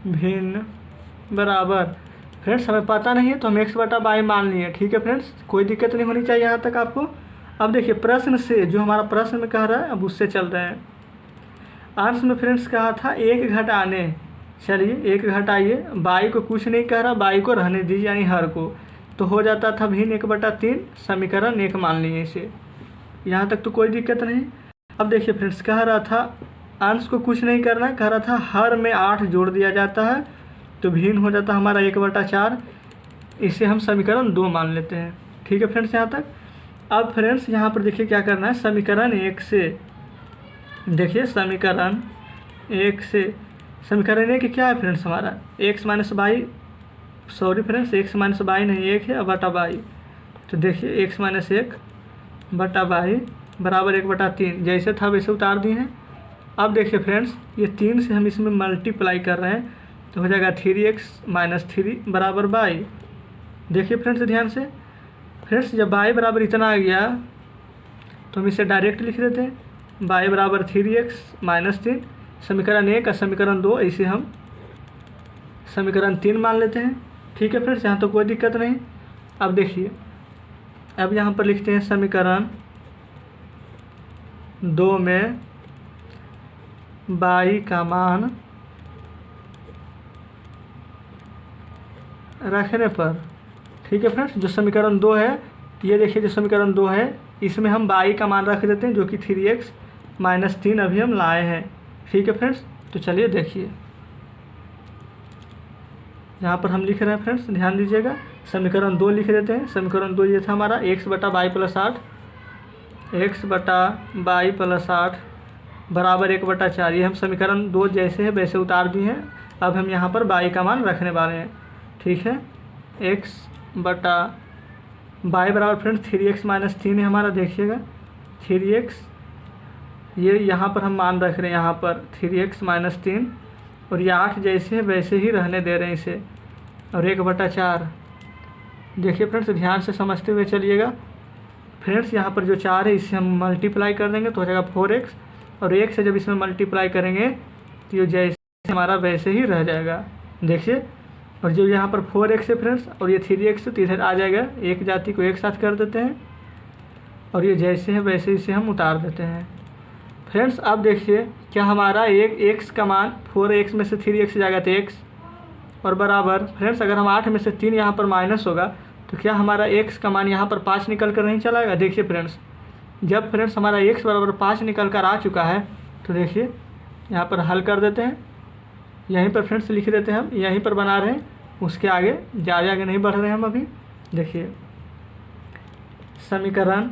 भिन्न बराबर, फ्रेंड्स हमें पता नहीं है तो हम x/y मान लिए। ठीक है फ्रेंड्स, कोई दिक्कत नहीं होनी चाहिए यहाँ तक आपको। अब देखिए प्रश्न से, जो हमारा प्रश्न में कह रहा है अब उससे चल रहे हैं। अंश में फ्रेंड्स कहा था 1 घटाने, चलिए 1 घटाइए, y को कुछ नहीं कह रहा, y को रहने दीजिए यानी हर को, तो हो जाता था भिन्न 1/3, समीकरण 1 मान लिए इसे। यहाँ तक तो कोई दिक्कत नहीं। अब देखिए फ्रेंड्स कह रहा था अंश को कुछ नहीं करना है, कह रहा था हर में 8 जोड़ दिया जाता है तो भिन्न हो जाता हमारा 1/4, इसे हम समीकरण 2 मान लेते हैं। ठीक है फ्रेंड्स यहाँ तक। अब फ्रेंड्स यहाँ पर देखिए क्या करना है, समीकरण 1 से, देखिए समीकरण 1 से, समीकरण 1 क्या है फ्रेंड्स हमारा x - y, sorry friends x - y नहीं 1 है बटा y, तो देखिए x - 1 बटा y बराबर 1/3, जैसे था वैसे उतार दिए हैं। अब देखिए फ्रेंड्स ये 3 से हम इसमें मल्टीप्लाई कर रहे हैं तो हो जाएगा 3x - 3 बराबर y। देखिए फ्रेंड्स ध्यान से, फ्रेंड्स जब y बराबर इतना आ गया तो हम इसे डायरेक्ट लिख देते हैं, y बराबर 3x - 3, समीकरण 1 का समीकरण 2, इसे हम समीकरण 3 मान लेते हैं। ठीक है फ्रेंड्स, यहाँ तो कोई दिक्कत नहीं। अब देखिए अब यहाँ पर लिखते हैं समीकरण 2 में y का मान रखने पर, ठीक है फ्रेंड्स, जो समीकरण 2 है, ये देखिए जो समीकरण 2 है इसमें हम y का मान रख देते हैं जो कि 3x - 3 अभी हम लाए हैं। ठीक है फ्रेंड्स, तो चलिए देखिए यहाँ पर हम लिख रहे हैं फ्रेंड्स, ध्यान दीजिएगा, समीकरण 2 लिख देते हैं। समीकरण 2 ये था हमारा x/y + 8, x/y + 8 बराबर 1/4, ये हम समीकरण 2 जैसे है वैसे उतार दिए हैं। अब हम यहाँ पर y का मान रखने वाले हैं। ठीक है, x/y बराबर फ्रेंड्स 3x - 3 है हमारा, देखिएगा 3x, ये यहाँ पर हम मान रख रहे हैं, यहाँ पर 3x - 3 और ये 8 जैसे है वैसे ही रहने दे रहे हैं इसे, और 1/4। देखिए फ्रेंड्स ध्यान से समझते हुए चलिएगा। फ्रेंड्स यहाँ पर जो 4 है इससे हम मल्टीप्लाई कर देंगे तो हो जाएगा 4x, और 1 से जब इसमें मल्टीप्लाई करेंगे तो ये जैसे हमारा वैसे ही रह जाएगा। देखिए, और जो यहाँ पर 4x है फ्रेंड्स और ये 3x तो इधर आ जाएगा, एक जाति को एक साथ कर देते हैं और ये जैसे है वैसे इसे हम उतार देते हैं। फ्रेंड्स अब देखिए क्या हमारा एक x का मान 4x में से 3x जाएगा तो x, और बराबर फ्रेंड्स अगर हम 8 में से 3 यहाँ पर माइनस होगा तो क्या हमारा x का मान यहाँ पर 5 निकल कर नहीं चला आएगा। देखिए फ्रेंड्स जब फ्रेंड्स हमारा x बराबर 5 निकल कर आ चुका है तो देखिए यहाँ पर हल कर देते हैं। यहीं पर फ्रेंड्स लिख देते हैं, हम यहीं पर बना रहे हैं, उसके आगे ज़्यादा आगे नहीं बढ़ रहे हैं हम अभी। देखिए समीकरण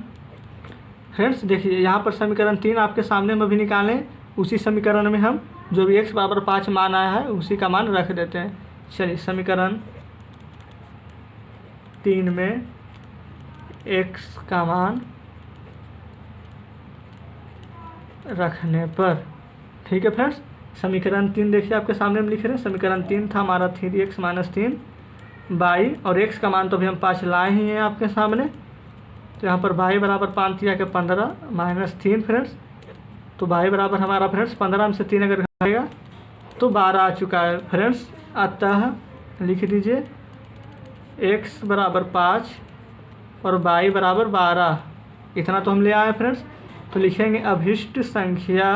फ्रेंड्स, देखिए यहाँ पर समीकरण 3 आपके सामने हम अभी निकालें। उसी समीकरण में हम जो भी x बराबर 5 मान आया है उसी का मान रख देते हैं। चलिए समीकरण 3 में x का मान रखने पर, ठीक है फ्रेंड्स। समीकरण 3 देखिए आपके सामने हम लिख रहे हैं। समीकरण 3 था हमारा 3x - 3 y, और x का मान तो अभी हम 5 लाए ही हैं आपके सामने। तो यहाँ पर y बराबर 5 दिया के 15 - 3 फ्रेंड्स। तो y बराबर हमारा फ्रेंड्स 15 में से 3 अगर घटेगा तो 12 आ चुका है फ्रेंड्स। अतः लिख दीजिए x बराबर 5 और y बराबर 12, इतना तो हम ले आए फ्रेंड्स। तो लिखेंगे अभिष्ट संख्या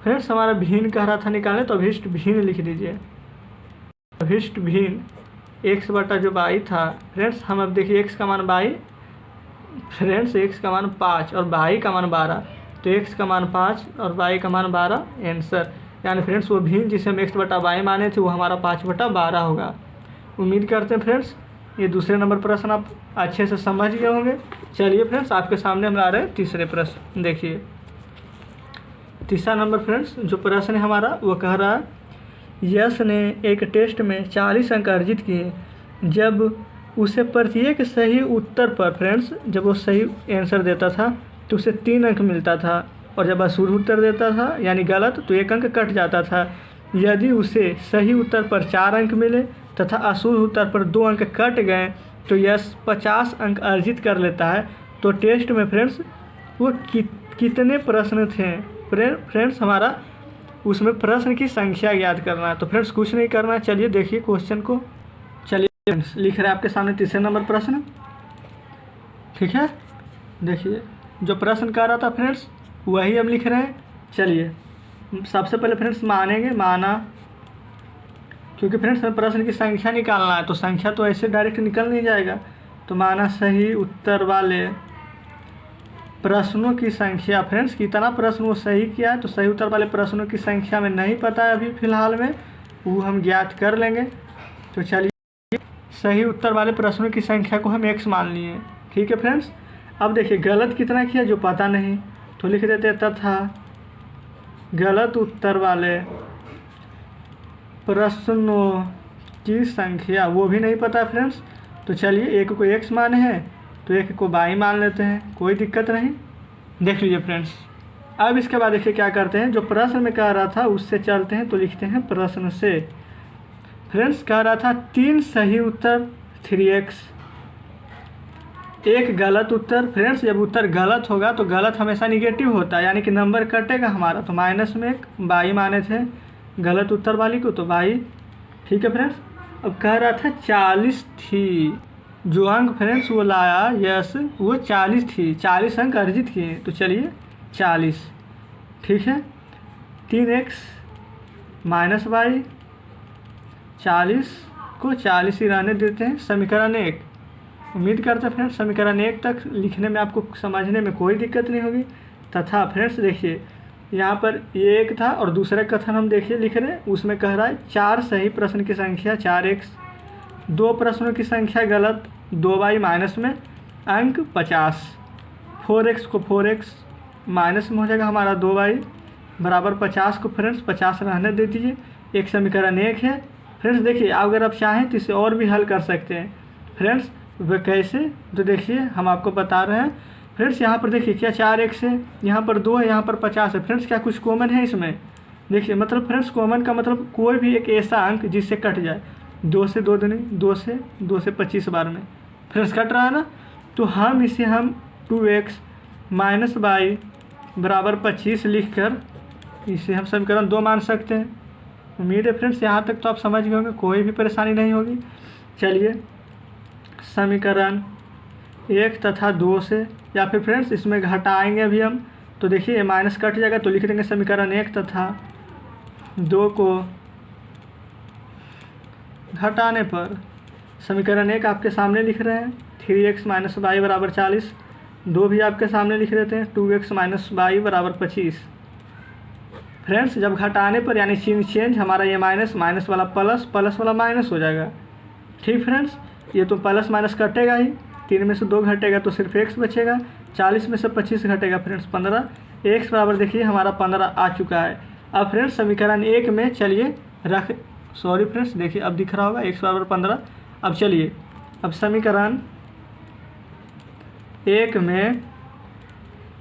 फ्रेंड्स, हमारा भिन्न कह रहा था निकालने, तो अभिष्ट भिन्न लिख दीजिए। अभिष्ट भिन्न x बटा जो y था फ्रेंड्स, हम अब देखिए x का मान y फ्रेंड्स, x का मान 5 और y का मान 12, तो x का मान 5 और y का मान 12 आंसर। यानी फ्रेंड्स वो भिन्न जिसे हम x बटा y माने थे वो हमारा 5 बटा 12 होगा। उम्मीद करते हैं फ्रेंड्स ये दूसरे नंबर प्रश्न आप अच्छे से समझ गए होंगे। चलिए फ्रेंड्स आपके सामने हम ला रहे हैं तीसरे प्रश्न। देखिए तीसरा नंबर फ्रेंड्स जो प्रश्न है हमारा वो कह रहा है, यश ने एक टेस्ट में 40 अंक अर्जित किए। जब उसे प्रत्येक सही उत्तर पर फ्रेंड्स, जब वो सही आंसर देता था तो उसे 3 अंक मिलता था, और जब अशुद्ध उत्तर देता था यानी गलत तो 1 अंक कट जाता था। यदि उसे सही उत्तर पर 4 अंक मिले तथा अशुद्ध उत्तर पर 2 अंक कट गए तो यश 50 अंक अर्जित कर लेता है। तो टेस्ट में फ्रेंड्स वो कितने प्रश्न थे फ्रेंड्स, हमारा उसमें प्रश्न की संख्या याद करना है। तो फ्रेंड्स कुछ नहीं करना है, चलिए देखिए क्वेश्चन को। चलिए फ्रेंड्स लिख रहे हैं आपके सामने तीसरे नंबर प्रश्न, ठीक है। देखिए जो प्रश्न कर रहा था फ्रेंड्स वही हम लिख रहे हैं। चलिए सबसे पहले फ्रेंड्स मानेंगे, माना, क्योंकि फ्रेंड्स हमें प्रश्न की संख्या निकालना है, तो संख्या तो ऐसे डायरेक्ट निकल नहीं जाएगा। तो माना सही उत्तर वाले प्रश्नों की संख्या फ्रेंड्स, कितना प्रश्न वो सही किया है, तो सही उत्तर वाले प्रश्नों की संख्या में नहीं पता है अभी फ़िलहाल में, वो हम ज्ञात कर लेंगे। तो चलिए सही उत्तर वाले प्रश्नों की संख्या को हम x मान लिए, ठीक है फ्रेंड्स। अब देखिए गलत कितना किया जो पता नहीं, तो लिख देते हैं तथा गलत उत्तर वाले प्रश्नों की संख्या, वो भी नहीं पता फ्रेंड्स। तो चलिए एक को x माने हैं तो एक को y मान लेते हैं, कोई दिक्कत नहीं। देख लीजिए फ्रेंड्स अब इसके बाद देखिए क्या करते हैं, जो प्रश्न में कह रहा था उससे चलते हैं। तो लिखते हैं प्रश्न से फ्रेंड्स कह रहा था 3 सही उत्तर 3x, 1 गलत उत्तर। फ्रेंड्स जब उत्तर गलत होगा तो गलत हमेशा निगेटिव होता है, यानी कि नंबर कटेगा हमारा। तो माइनस में 1 y माने थे गलत उत्तर वाली को, तो y, ठीक है फ्रेंड्स। अब कह रहा था 40 थी, जो अंक फ्रेंड्स वो लाया यस वो 40 थी, 40 अंक अर्जित किए। तो चलिए 40, ठीक है। 3x माइनस y, 40 को 40 ही रहने देते हैं। समीकरण 1, उम्मीद करते हैं फ्रेंड्स समीकरण 1 तक लिखने में आपको समझने में कोई दिक्कत नहीं होगी। तथा फ्रेंड्स देखिए यहाँ पर ये एक था और दूसरा कथन हम देखिए लिख रहे हैं, उसमें कह रहा है 4 सही प्रश्न की संख्या 4x, 2 प्रश्नों की संख्या गलत 2y माइनस में अंक 50, 4x को 4x माइनस में हो जाएगा हमारा 2y बराबर 50 को फ्रेंड्स 50 रहने दे दीजिए। एक समीकरण 1 है फ्रेंड्स। देखिए अगर आप चाहें तो इसे और भी हल कर सकते हैं फ्रेंड्स। वह कैसे, तो देखिए हम आपको बता रहे हैं फ्रेंड्स। यहाँ पर देखिए क्या 4x है, यहाँ पर 2 है, यहाँ पर 50 है फ्रेंड्स। क्या कुछ कॉमन है इसमें, देखिए मतलब फ्रेंड्स कॉमन का मतलब कोई भी एक ऐसा अंक जिससे कट जाए। 2 से 2 दूनी 2 से 25 बार में फ्रेंड्स कट रहा है ना। तो हम इसे हम 2x माइनस y बराबर 25 लिख कर इसे हम समीकरण 2 मान सकते हैं। उम्मीद है फ्रेंड्स यहाँ तक तो आप समझ गए होंगे, कोई भी परेशानी नहीं होगी। चलिए समीकरण 1 तथा 2 से, या फिर फ्रेंड्स इसमें घटाएंगे अभी हम, तो देखिए ये माइनस कट जाएगा तो लिख देंगे समीकरण 1 तथा 2 को घटाने पर समीकरण 1 आपके सामने लिख रहे हैं 3x माइनस y बराबर 40। 2 भी आपके सामने लिख देते हैं। 2x माइनस वाई बराबर 25। फ्रेंड्स जब घटाने पर यानी चिन्ह चेंज हमारा ये माइनस माइनस वाला प्लस, प्लस वाला माइनस हो जाएगा। ठीक फ्रेंड्स, ये तो प्लस माइनस कटेगा ही, 3 में से 2 घटेगा तो सिर्फ x बचेगा। 40 में से 25 घटेगा फ्रेंड्स 15। x बराबर देखिए हमारा 15 आ चुका है। अब फ्रेंड्स समीकरण 1 में चलिए सॉरी फ्रेंड्स देखिए अब दिख रहा होगा x बराबर 15। अब चलिए अब समीकरण 1 में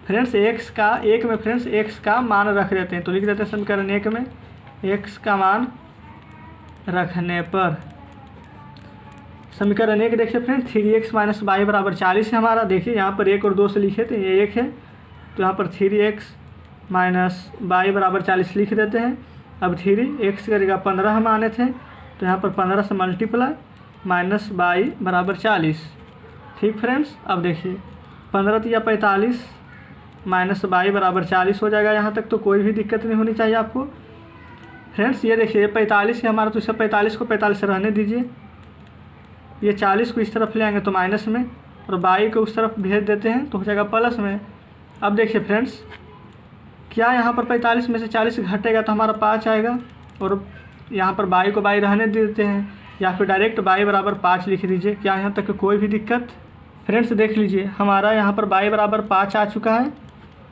फ्रेंड्स x का मान रख देते हैं। तो लिख देते हैं समीकरण 1 में x का मान रखने पर समीकरण 1 देखिए फ्रेंड्स 3x माइनस वाई बराबर 40 है हमारा। देखिए यहाँ पर 1 और 2 से लिखे थे, ये 1 है तो यहाँ पर 3x माइनस वाई बराबर 40 लिख देते हैं। अब 3x करेगा 15 हम आने थे तो यहाँ पर 15 से मल्टीप्लाई माइनस वाई बराबर 40। ठीक फ्रेंड्स, अब देखिए 15 या 45 माइनस वाई बराबर 40 हो जाएगा। यहाँ तक तो कोई भी दिक्कत नहीं होनी चाहिए आपको। फ्रेंड्स ये देखिए 45 है हमारा, तो इसे 45 को 45 से रहने दीजिए। ये 40 को इस तरफ ले आएंगे तो माइनस में, और वाई को उस तरफ भेज देते हैं तो हो जाएगा प्लस में। अब देखिए फ्रेंड्स क्या यहाँ पर 45 में से 40 घटेगा तो हमारा 5 आएगा, और यहाँ पर वाई को वाई रहने देते हैं, या फिर डायरेक्ट वाई बराबर 5 लिख दीजिए। क्या यहाँ तक कोई भी दिक्कत? फ्रेंड्स देख लीजिए हमारा यहाँ पर वाई बराबर 5 आ चुका है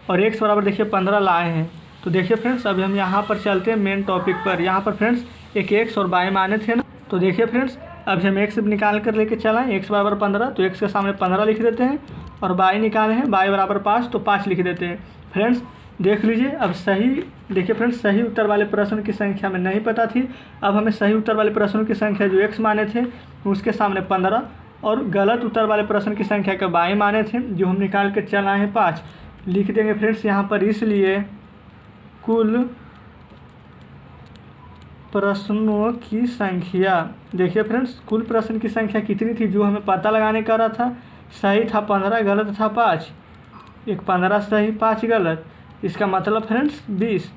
और x बराबर देखिए 15 लाए हैं। तो देखिए फ्रेंड्स अभी हम यहाँ पर चलते हैं मेन टॉपिक पर। यहाँ पर फ्रेंड्स एक x और y माने थे ना, तो देखिए फ्रेंड्स अभी हम x निकाल कर लेके चला है। x बराबर 15 तो x के सामने 15 लिख देते हैं, और y निकाले हैं y बराबर 5 तो 5 लिख देते हैं। फ्रेंड्स देख लीजिए अब सही, देखिए फ्रेंड्स सही उत्तर वाले प्रश्न की संख्या में नहीं पता थी। अब हमें सही उत्तर वाले प्रश्नों की संख्या जो x माने थे उसके सामने 15, और गलत उत्तर वाले प्रश्न की संख्या के y माने थे जो हम निकाल के चल आए हैं 5 लिख देंगे फ्रेंड्स यहाँ पर। इसलिए कुल प्रश्नों की संख्या, देखिए फ्रेंड्स कुल प्रश्न की संख्या कितनी थी जो हमें पता लगाने का रहा था। सही था 15, गलत था 5। एक 15 सही 5 गलत, इसका मतलब फ्रेंड्स 20,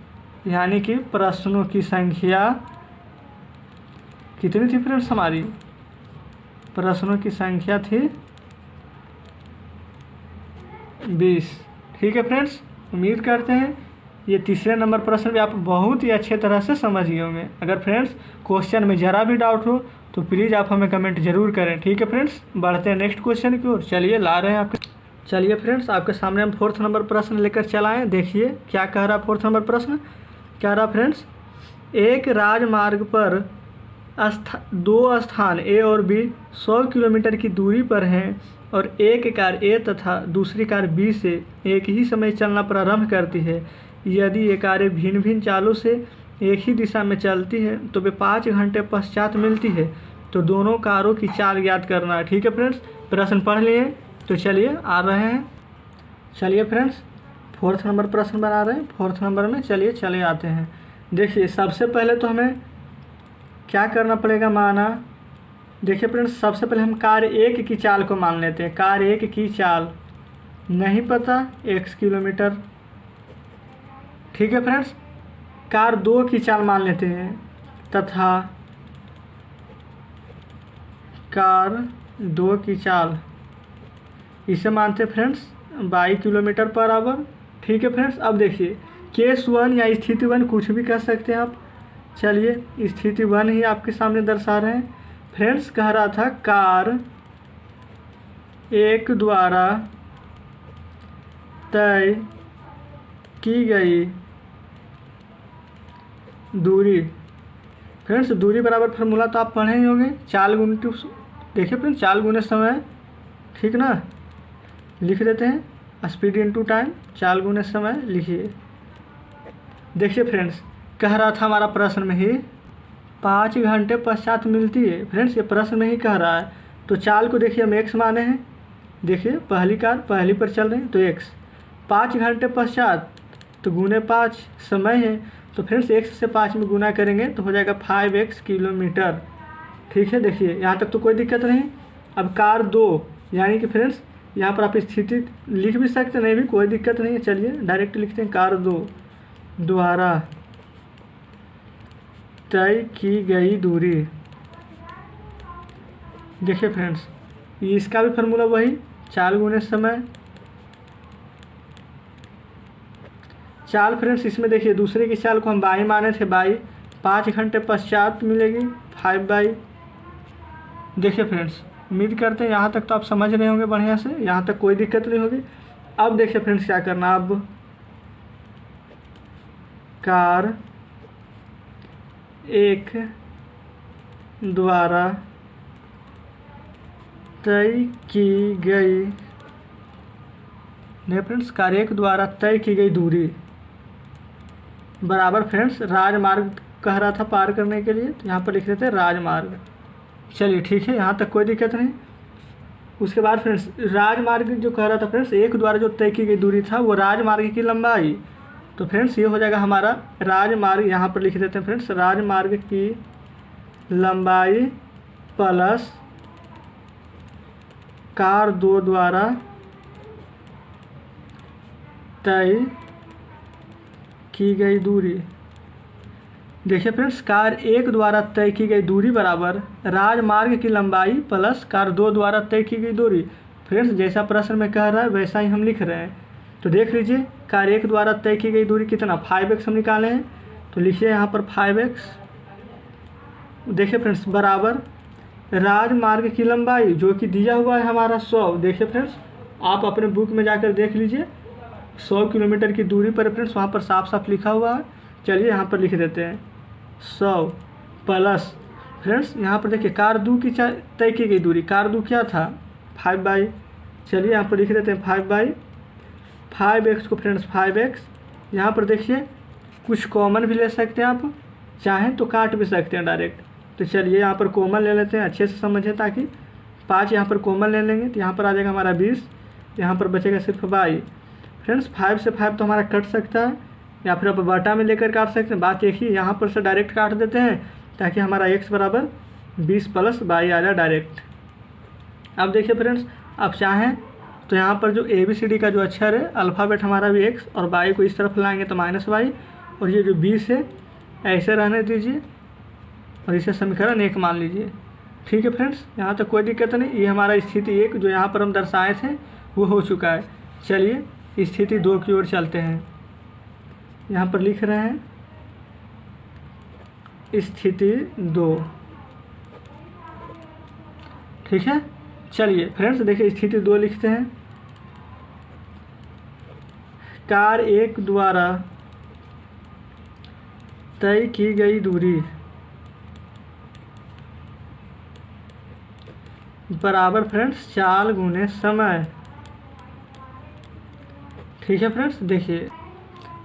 यानी कि प्रश्नों की संख्या कितनी थी फ्रेंड्स हमारी? प्रश्नों की संख्या थी 20। ठीक है फ्रेंड्स, उम्मीद करते हैं ये तीसरे नंबर प्रश्न भी आप बहुत ही अच्छे तरह से समझ गए होंगे। अगर फ्रेंड्स क्वेश्चन में ज़रा भी डाउट हो तो प्लीज़ आप हमें कमेंट जरूर करें। ठीक है फ्रेंड्स, बढ़ते हैं नेक्स्ट क्वेश्चन की ओर। चलिए ला रहे हैं आपके, चलिए फ्रेंड्स आपके सामने हम 4th नंबर प्रश्न लेकर चलाएँ। देखिए क्या कह रहा 4th नंबर प्रश्न, कह रहा फ्रेंड्स एक राजमार्ग पर 2 स्थान ए और बी 100 किलोमीटर की दूरी पर हैं, और एक कार ए तथा दूसरी कार बी से एक ही समय चलना प्रारंभ करती है। यदि ये कारें भिन्न भिन्न चालों से एक ही दिशा में चलती है तो वे 5 घंटे पश्चात मिलती है। तो दोनों कारों की चाल ज्ञात करना है। ठीक है फ्रेंड्स, प्रश्न पढ़ लिए तो चलिए आ रहे हैं। चलिए फ्रेंड्स 4th नंबर प्रश्न बना रहे हैं। 4th नंबर में चले आते हैं। देखिए सबसे पहले तो हमें क्या करना पड़ेगा, माना देखिए फ्रेंड्स सबसे पहले हम कार 1 की चाल को मान लेते हैं। कार 1 की चाल नहीं पता, x किलोमीटर। ठीक है फ्रेंड्स, कार 2 की चाल मान लेते हैं, तथा कार 2 की चाल इसे मानते हैं फ्रेंड्स 22 किलोमीटर पर आवर। ठीक है फ्रेंड्स, अब देखिए केस 1 या स्थिति 1 कुछ भी कह सकते हैं आप। चलिए स्थिति 1 ही आपके सामने दर्शा रहे हैं। फ्रेंड्स कह रहा था कार 1 द्वारा तय की गई दूरी। फ्रेंड्स दूरी बराबर फार्मूला तो आप पढ़े ही होंगे, चाल गुने, देखिए फ्रेंड्स चाल गुने समय, ठीक ना, लिख देते हैं स्पीड इनटू टाइम, चाल गुने समय लिखिए। देखिए फ्रेंड्स कह रहा था हमारा प्रश्न में ही 5 घंटे पश्चात मिलती है। फ्रेंड्स ये प्रश्न में ही कह रहा है, तो चाल को देखिए हम x माने हैं। देखिए पहली कार पहली पर चल रहे हैं तो x, 5 घंटे पश्चात तो गुने 5 समय है, तो फ्रेंड्स x से 5 में गुना करेंगे तो हो जाएगा 5x किलोमीटर। ठीक है, देखिए यहाँ तक तो कोई दिक्कत नहीं। अब कार 2, यानी कि फ्रेंड्स यहाँ पर आप स्थिति लिख भी सकते, नहीं भी कोई दिक्कत नहीं है। चलिए डायरेक्ट लिखते हैं कार 2 द्वारा तय की गई दूरी। देखिए फ्रेंड्स इसका भी फार्मूला वही, चाल गुने समय चाल फ्रेंड्स इसमें देखिए दूसरे की चाल को हम बाई माने थे, बाई 5 घंटे पश्चात मिलेगी 5 बाई। देखिए फ्रेंड्स उम्मीद करते हैं यहाँ तक तो आप समझ रहे होंगे बढ़िया से, यहाँ तक कोई दिक्कत नहीं होगी। अब देखिए फ्रेंड्स क्या करना, अब कार एक द्वारा तय की गई, नहीं फ्रेंड्स कार एक द्वारा तय की गई दूरी बराबर फ्रेंड्स राजमार्ग कह रहा था पार करने के लिए, तो यहाँ पर लिख देते हैं राजमार्ग। चलिए ठीक है, यहाँ तक कोई दिक्कत नहीं। उसके बाद फ्रेंड्स राजमार्ग जो कह रहा था फ्रेंड्स एक द्वारा जो तय की गई दूरी था वो राजमार्ग की लंबाई, तो फ्रेंड्स ये हो जाएगा हमारा राजमार्ग, यहाँ पर लिख देते हैं फ्रेंड्स राजमार्ग की लंबाई प्लस कार 2 द्वारा तय की गई दूरी। देखिए फ्रेंड्स कार 1 द्वारा तय की गई दूरी बराबर राजमार्ग की लंबाई प्लस कार 2 द्वारा तय की गई दूरी। फ्रेंड्स जैसा प्रश्न में कह रहा है वैसा ही हम लिख रहे हैं, तो देख लीजिए कार 1 द्वारा तय की गई दूरी कितना 5x हम निकाले हैं, तो लिखिए यहाँ पर 5x। देखिए फ्रेंड्स बराबर राजमार्ग की लंबाई जो कि दिया हुआ है हमारा 100। देखिए फ्रेंड्स आप अपने बुक में जाकर देख लीजिए 100 किलोमीटर की दूरी पर फ्रेंड्स वहाँ पर साफ साफ लिखा हुआ है। चलिए यहाँ पर लिख देते हैं 100 प्लस फ्रेंड्स यहाँ पर देखिए कार 2 की तय की गई दूरी, कार 2 क्या था 5 बाई, चलिए यहाँ पर लिख देते हैं 5 बाई 5x को फ्रेंड्स 5x। यहाँ पर देखिए कुछ कॉमन भी ले सकते हैं, आप चाहें तो काट भी सकते हैं डायरेक्ट, तो चलिए यहाँ पर कॉमन ले लेते हैं, अच्छे से समझें ताकि 5 यहाँ पर कॉमन ले लेंगे तो यहाँ पर आ जाएगा हमारा 20, यहाँ पर बचेगा सिर्फ 22। फ्रेंड्स 5 से 5 तो हमारा कट सकता है या फिर आप बटा में लेकर काट सकते हैं, बात एक ही, यहाँ पर से डायरेक्ट काट देते हैं ताकि हमारा x बराबर 20 प्लस 22 आ जाए डायरेक्ट। अब देखिए फ्रेंड्स आप चाहें तो यहाँ पर जो ABCD का जो अक्षर है अल्फ़ाबेट हमारा भी x और y को इस तरफ लाएंगे तो -y, और ये जो 20 है ऐसे रहने दीजिए और इसे समीकरण 1 मान लीजिए। ठीक है फ्रेंड्स यहाँ तक कोई दिक्कत नहीं, ये हमारा स्थिति 1 जो यहाँ पर हम दर्शाए थे वो हो चुका है। चलिए स्थिति 2 की ओर चलते हैं, यहाँ पर लिख रहे हैं स्थिति 2। ठीक है चलिए फ्रेंड्स देखिए स्थिति 2 लिखते हैं, कार 1 द्वारा तय की गई दूरी बराबर फ्रेंड्स चाल गुने समय। ठीक है फ्रेंड्स देखिए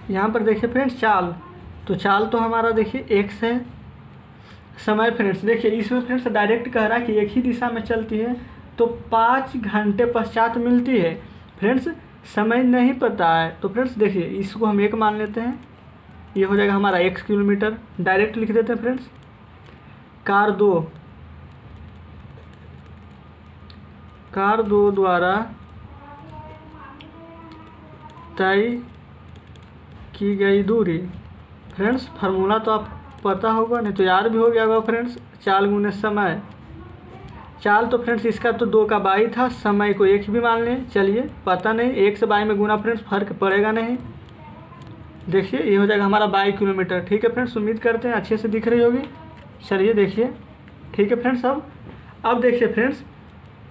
यहाँ पर देखिए फ्रेंड्स चाल, तो चाल तो हमारा देखिए x है, समय फ्रेंड्स देखिए इसमें फ्रेंड्स डायरेक्ट कह रहा है कि एक ही दिशा में चलती है तो 5 घंटे पश्चात मिलती है। फ्रेंड्स समय नहीं पता है तो फ्रेंड्स देखिए इसको हम 1 मान लेते हैं, ये हो जाएगा हमारा x किलोमीटर, डायरेक्ट लिख देते हैं फ्रेंड्स। कार 2 द्वारा तय की गई दूरी, फ्रेंड्स फार्मूला तो आप पता होगा, नहीं तो याद भी हो गया होगा फ्रेंड्स, चाल गुने समय। चाल तो फ्रेंड्स इसका तो 2 का 22 था, समय को 1 भी मान लें, चलिए पता नहीं 1 से 22 में गुना फ्रेंड्स फर्क पड़ेगा नहीं। देखिए ये हो जाएगा हमारा 22 किलोमीटर। ठीक है फ्रेंड्स उम्मीद करते हैं अच्छे से दिख रही होगी। चलिए देखिए ठीक है फ्रेंड्स अब देखिए फ्रेंड्स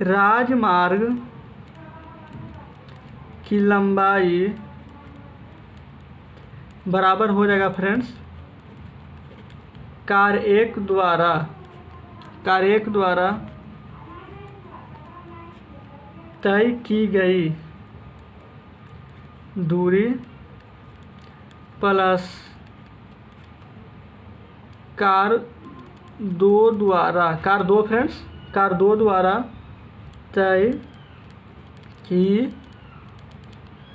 राजमार्ग की लंबाई बराबर हो जाएगा फ्रेंड्स कार 1 द्वारा तय की गई दूरी प्लस कार 2 द्वारा तय की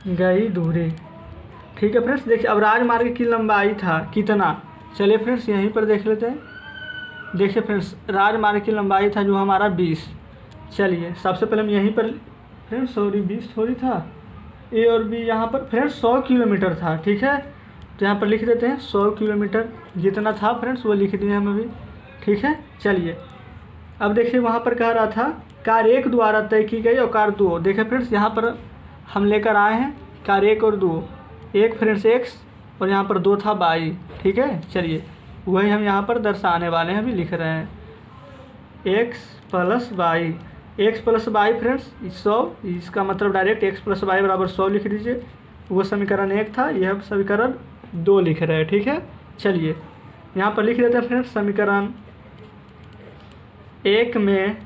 गई दूरी। ठीक है फ्रेंड्स देखिए अब राजमार्ग की लंबाई था कितना, चलिए फ्रेंड्स यहीं पर देख लेते हैं। देखिए फ्रेंड्स राजमार्ग की लंबाई था जो हमारा 20। चलिए सबसे पहले हम यहीं पर फ्रेंड्स 20 थोड़ी था, ए और बी यहाँ पर फ्रेंड्स 100 किलोमीटर था। ठीक है तो यहाँ पर लिख देते हैं 100 किलोमीटर जितना था फ्रेंड्स वो लिख दिए हम अभी। ठीक है चलिए अब देखिए वहाँ पर कह रहा था कार 1 द्वारा तय की गई और कार 2। देखिए फ्रेंड्स यहाँ पर हम लेकर आए हैं कार 1 और 2, एक फ्रेंड्स x और यहाँ पर 2 था बाई। ठीक है, चलिए वही हम यहाँ पर दर्शाने वाले हैं, अभी लिख रहे हैं x plus by. X plus by friends 100, इसका मतलब डायरेक्ट x प्लस बाई बराबर 100 लिख दीजिए। वो समीकरण 1 था, यह समीकरण 2 लिख रहे हैं। ठीक है, चलिए यहाँ पर लिख देते हैं फ्रेंड्स समीकरण 1 में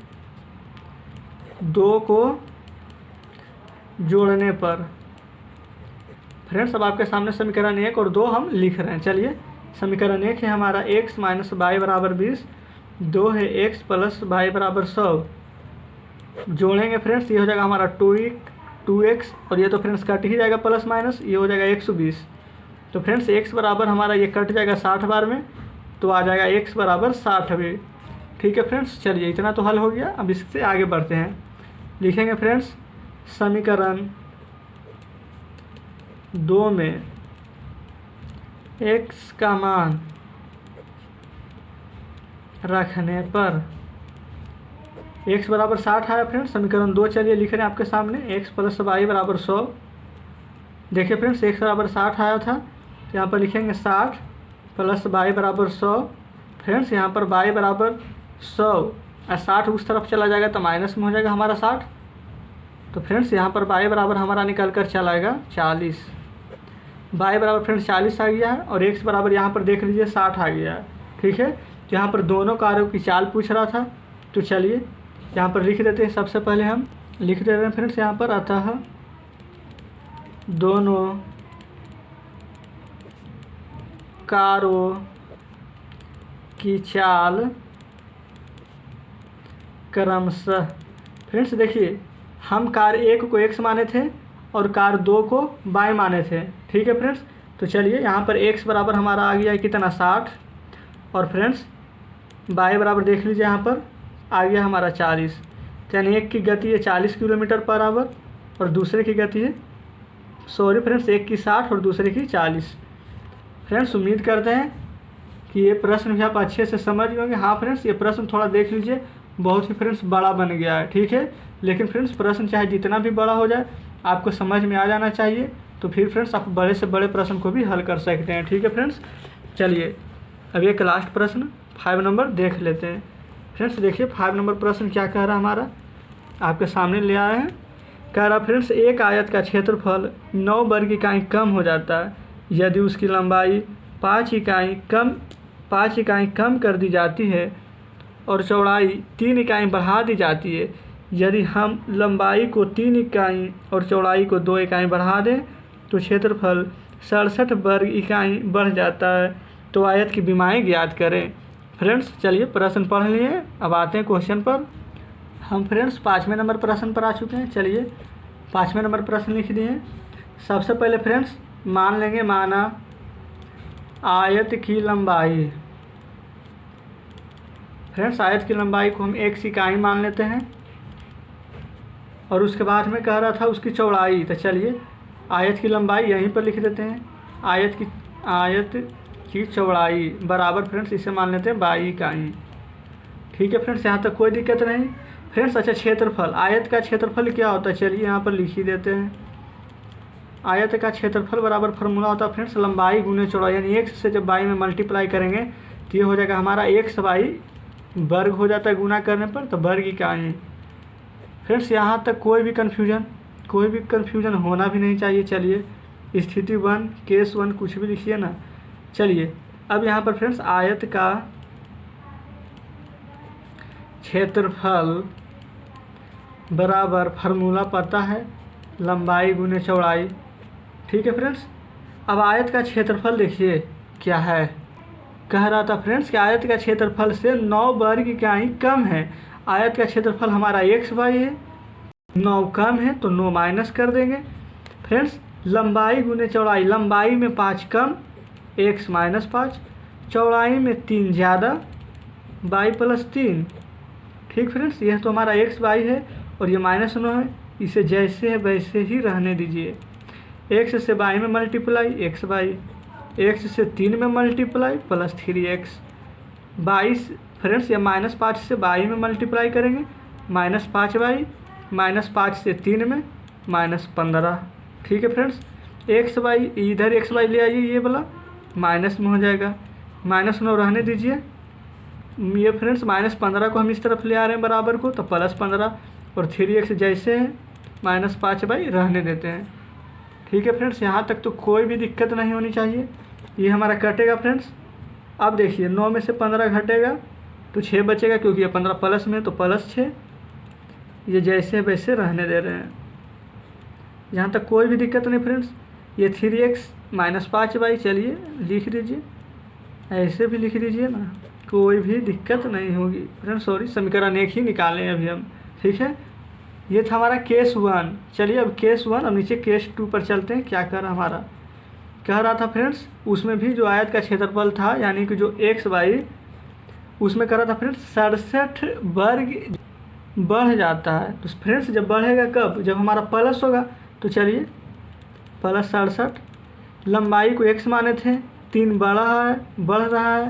2 को जोड़ने पर। फ्रेंड्स अब आपके सामने समीकरण 1 और 2 हम लिख रहे हैं। चलिए समीकरण 1 है हमारा x माइनस बाई बराबर 20, 2 है x प्लस बाई बराबर 100। जोड़ेंगे फ्रेंड्स, ये हो जाएगा हमारा 2x और ये तो फ्रेंड्स कट ही जाएगा प्लस माइनस, ये हो जाएगा 120। तो फ्रेंड्स x बराबर हमारा ये कट जाएगा 60 बार में, तो आ जाएगा x बराबर 60 भी। ठीक है फ्रेंड्स, चलिए इतना तो हल हो गया। अब इससे आगे बढ़ते हैं, लिखेंगे फ्रेंड्स समीकरण 2 में x का मान रखने पर x बराबर 60 आया फ्रेंड्स। समीकरण 2 चलिए लिख रहे हैं आपके सामने, x प्लस बाई बराबर 100। देखिए फ्रेंड्स x बराबर 60 आया था, तो यहाँ पर लिखेंगे 60 प्लस बाई बराबर 100। फ्रेंड्स यहाँ पर बाई बराबर 100 और 60 उस तरफ चला जाएगा तो माइनस में हो जाएगा हमारा 60। तो फ्रेंड्स यहाँ पर बाई बराबर हमारा निकल कर चला आएगा 40। बाई बराबर फ्रेंड्स 40 आ गया है और x बराबर यहाँ पर देख लीजिए 60 आ गया है। ठीक है, तो यहाँ पर दोनों कार्यों की चाल पूछ रहा था, तो चलिए यहाँ पर लिख देते हैं। सबसे पहले हम लिख दे रहे हैं फ्रेंड्स यहाँ पर, अतः दोनों कारों की चाल क्रमशः। फ्रेंड्स देखिए हम कार 1 को x माने थे और कार 2 को बाई माने थे। ठीक है फ्रेंड्स, तो चलिए यहाँ पर x बराबर हमारा आ गया है कितना 60 और फ्रेंड्स बाई बराबर देख लीजिए यहाँ पर आ गया हमारा 40। यानी एक की गति है 40 किलोमीटर पर आवर और दूसरे की गति है फ्रेंड्स एक की 60 और दूसरे की 40। फ्रेंड्स उम्मीद करते हैं कि ये प्रश्न भी आप अच्छे से समझ गए होंगे। हाँ फ्रेंड्स, ये प्रश्न थोड़ा देख लीजिए, बहुत ही फ्रेंड्स बड़ा बन गया है। ठीक है, लेकिन फ्रेंड्स प्रश्न चाहे जितना भी बड़ा हो जाए आपको समझ में आ जाना चाहिए, तो फिर फ्रेंड्स आप बड़े से बड़े प्रश्न को भी हल कर सकते हैं। ठीक है फ्रेंड्स, चलिए अब एक लास्ट प्रश्न 5 नंबर देख लेते हैं। फ्रेंड्स देखिए 5 नंबर प्रश्न क्या कह रहा है हमारा, आपके सामने ले आए हैं। कह रहा फ्रेंड्स एक आयत का क्षेत्रफल 9 वर्ग इकाई कम हो जाता है यदि उसकी लंबाई 5 इकाई कम कर दी जाती है और चौड़ाई 3 इकाई बढ़ा दी जाती है। यदि हम लंबाई को 3 इकाई और चौड़ाई को 2 इकाई बढ़ा दें तो क्षेत्रफल 67 वर्ग इकाई बढ़ जाता है। तो आयत की विमाएँ ज्ञात करें। फ्रेंड्स चलिए प्रश्न पढ़ लिए, अब आते हैं क्वेश्चन पर। हम फ्रेंड्स 5वें नंबर प्रश्न पर आ चुके हैं। चलिए 5वें नंबर प्रश्न लिख दिए। सबसे पहले फ्रेंड्स मान लेंगे, माना आयत की लंबाई। फ्रेंड्स आयत की लंबाई को हम 1 इकाई मान लेते हैं और उसके बाद में कह रहा था उसकी चौड़ाई। तो चलिए आयत की लंबाई यहीं पर लिख देते हैं, आयत की चौड़ाई बराबर फ्रेंड्स इसे मान लेते हैं 22 इकाई। ठीक है फ्रेंड्स, यहाँ तक कोई दिक्कत नहीं। फ्रेंड्स अच्छा क्षेत्रफल, आयत का क्षेत्रफल क्या होता है, चलिए यहाँ पर लिख ही देते हैं। आयत का क्षेत्रफल बराबर फार्मूला होता है फ्रेंड्स लंबाई गुने चौड़ाई, यानी 1 से जब बाई में मल्टीप्लाई करेंगे तो ये हो जाएगा हमारा 1 बाई वर्ग हो जाता है गुना करने पर, तो वर्ग इकाई। फ्रेंड्स यहाँ तक कोई भी कन्फ्यूजन होना भी नहीं चाहिए। चलिए स्थिति 1 केस 1 कुछ भी लिखिए ना। चलिए अब यहाँ पर फ्रेंड्स आयत का क्षेत्रफल बराबर फार्मूला पता है लंबाई गुने चौड़ाई। ठीक है फ्रेंड्स, अब आयत का क्षेत्रफल देखिए क्या है। कह रहा था फ्रेंड्स कि आयत का क्षेत्रफल से 9 वर्ग इकाई कम है। आयत का क्षेत्रफल हमारा 1 बाई है, 9 कम है तो 9 माइनस कर देंगे। फ्रेंड्स लंबाई गुने चौड़ाई, लंबाई में 5 कम 1 माइनस 5, चौड़ाई में 3 ज़्यादा बाई प्लस 3। ठीक फ्रेंड्स, यह तो हमारा 1 बाई है और ये -9 है, इसे जैसे है वैसे ही रहने दीजिए। 1 से बाई में मल्टीप्लाई 1 बाई, 1 से 3 में मल्टीप्लाई प्लस 3x। 22 फ्रेंड्स या -5 से बाई में मल्टीप्लाई करेंगे -5 बाई, -5 से 3 में -15। ठीक है फ्रेंड्स, एक्स वाई इधर एक्स वाई ले आइए, ये वाला माइनस में हो जाएगा, -9 रहने दीजिए। ये फ्रेंड्स -15 को हम इस तरफ ले आ रहे हैं बराबर को, तो +15 और 3x जैसे हैं -5/, रहने देते हैं। ठीक है फ्रेंड्स, यहाँ तक तो कोई भी दिक्कत नहीं होनी चाहिए। ये हमारा कटेगा फ्रेंड्स। अब देखिए 9 में से 15 घटेगा तो 6 बचेगा, क्योंकि ये 15 प्लस में तो +6, ये जैसे वैसे रहने दे रहे हैं। यहाँ तक कोई भी दिक्कत नहीं फ्रेंड्स। ये 3x -5/, चलिए लिख दीजिए, ऐसे भी लिख दीजिए ना, कोई भी दिक्कत नहीं होगी फ्रेंड्स। सॉरी, समीकरण 1 ही निकालें अभी हम। ठीक है, ये था हमारा केस 1। चलिए अब केस 1, अब नीचे केस 2 पर चलते हैं। क्या कर हमारा कह रहा था फ्रेंड्स, उसमें भी जो आयत का क्षेत्रफल था, यानी कि जो एक्स वाई, उसमें कह रहा था फ्रेंड्स 67 वर्ग बढ़ जाता है। तो फ्रेंड्स जब बढ़ेगा कब, जब हमारा प्लस होगा। तो चलिए +67, लंबाई को x माने थे, 3 बढ़ रहा है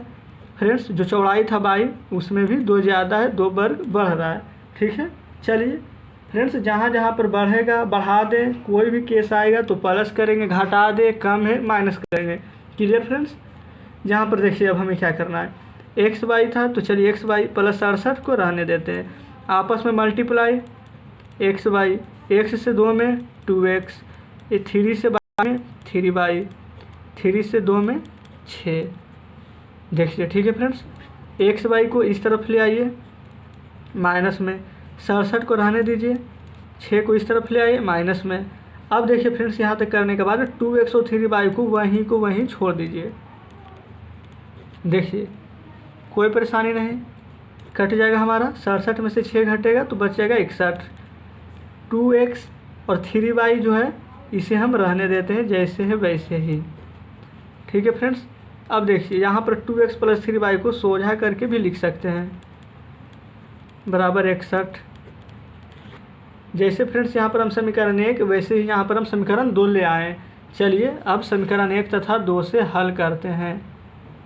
फ्रेंड्स। जो चौड़ाई था बाई, उसमें भी 2 ज़्यादा है, 2 वर्ग बढ़ रहा है। ठीक है, चलिए फ्रेंड्स जहाँ जहाँ पर बढ़ेगा बढ़ा दें, कोई भी केस आएगा तो प्लस करेंगे, घटा दे, कम है माइनस करेंगे। क्लियर फ्रेंड्स, यहाँ पर देखिए अब हमें क्या करना है। एक्स वाई था तो चलिए एक्स वाई +67 को रहने देते हैं, आपस में मल्टीप्लाई। एक्स वाई, एक्स से 2 में 2x, ये 3 से बाई में 3y, 3 से 2 में 6। देखिए ठीक है फ्रेंड्स, एक्स वाई को इस तरफ ले आइए, माइनस में 67 को रहने दीजिए, 6 को इस तरफ ले आइए माइनस में। अब देखिए फ्रेंड्स यहाँ तक करने के बाद 2x और 3y को वहीं छोड़ दीजिए। देखिए कोई परेशानी नहीं, कट जाएगा हमारा। 67 में से 6 घटेगा तो बच जाएगा 61। 2x और 3y जो है इसे हम रहने देते हैं जैसे है वैसे ही। ठीक है फ्रेंड्स, अब देखिए यहाँ पर 2x + 3y को सोझा करके भी लिख सकते हैं, बराबर 61। जैसे फ्रेंड्स यहाँ पर हम समीकरण 1, वैसे ही यहाँ पर हम समीकरण 2 ले आए। चलिए अब समीकरण 1 तथा 2 से हल करते हैं।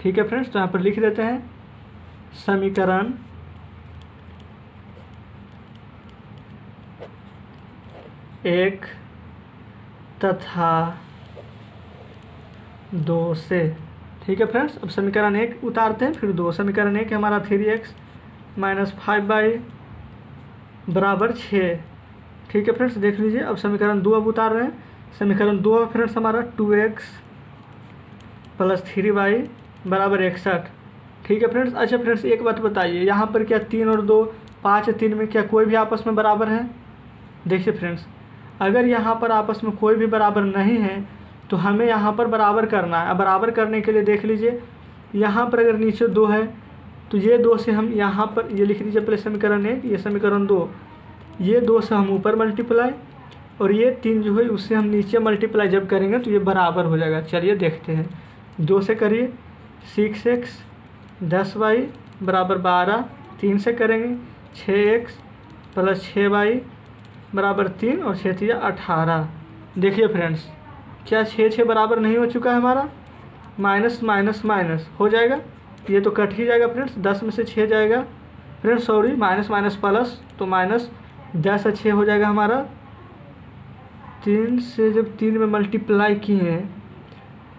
ठीक है फ्रेंड्स, तो यहाँ पर लिख देते हैं समीकरण 1 तथा 2 से। ठीक है फ्रेंड्स, अब समीकरण 1 उतारते हैं फिर 2। समीकरण 1 हमारा 3x - 5y बराबर 6। ठीक है फ्रेंड्स, देख लीजिए। अब समीकरण 2 अब उतार रहे हैं। समीकरण 2 फ्रेंड्स हमारा 2x + 3y बराबर 61। ठीक है फ्रेंड्स। अच्छा फ्रेंड्स एक बात बताइए, यहाँ पर क्या 3 और 2, 5 3 में क्या कोई भी आपस में बराबर है? देखिए फ्रेंड्स, अगर यहाँ पर आपस में कोई भी बराबर नहीं है तो हमें यहाँ पर बराबर करना है। अब बराबर करने के लिए देख लीजिए, यहाँ पर अगर नीचे 2 है तो ये 2 से हम यहाँ पर ये लिख लीजिए पहले समीकरण 1, ये समीकरण 2, ये 2 से हम ऊपर मल्टीप्लाई और ये 3 जो है उससे हम नीचे मल्टीप्लाई जब करेंगे तो ये बराबर हो जाएगा। चलिए देखते हैं, 2 से करिए 6x 10y बराबर 12, 3 से करेंगे 6x + 6y बराबर 3 और 6 3 18। देखिए फ्रेंड्स, क्या 6 बराबर नहीं हो चुका है हमारा? माइनस माइनस माइनस हो जाएगा, ये तो कट ही जाएगा फ्रेंड्स। 10 में से 6 जाएगा friends, sorry minus minus plus, तो -10 और 6 हो जाएगा हमारा। 3 से जब 3 में मल्टीप्लाई किए हैं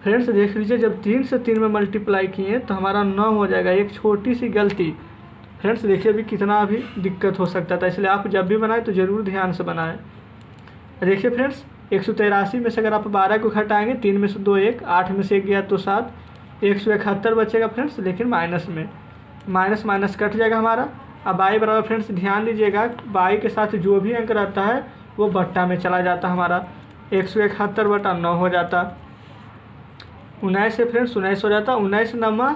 फ्रेंड्स, देख लीजिए जब 3 से 3 में मल्टीप्लाई किए तो हमारा 9 हो जाएगा। एक छोटी सी गलती फ्रेंड्स, देखिए अभी कितना भी दिक्कत हो सकता था, इसलिए आप जब भी बनाएं तो ज़रूर ध्यान से बनाएं। देखिए फ्रेंड्स 183 में से अगर आप 12 को घटाएंगे, 3 में से 2 1, 8 में से 1 गया तो 7, 171 बचेगा फ्रेंड्स, लेकिन माइनस में माइनस माइनस कट जाएगा हमारा। अब y बराबर फ्रेंड्स ध्यान दीजिएगा, y के साथ जो भी अंक रहता है वो बट्टा में चला जाता हमारा। 171 बटा 9 हो जाता, 19 से फ्रेंड्स 19 हो जाता, 19 9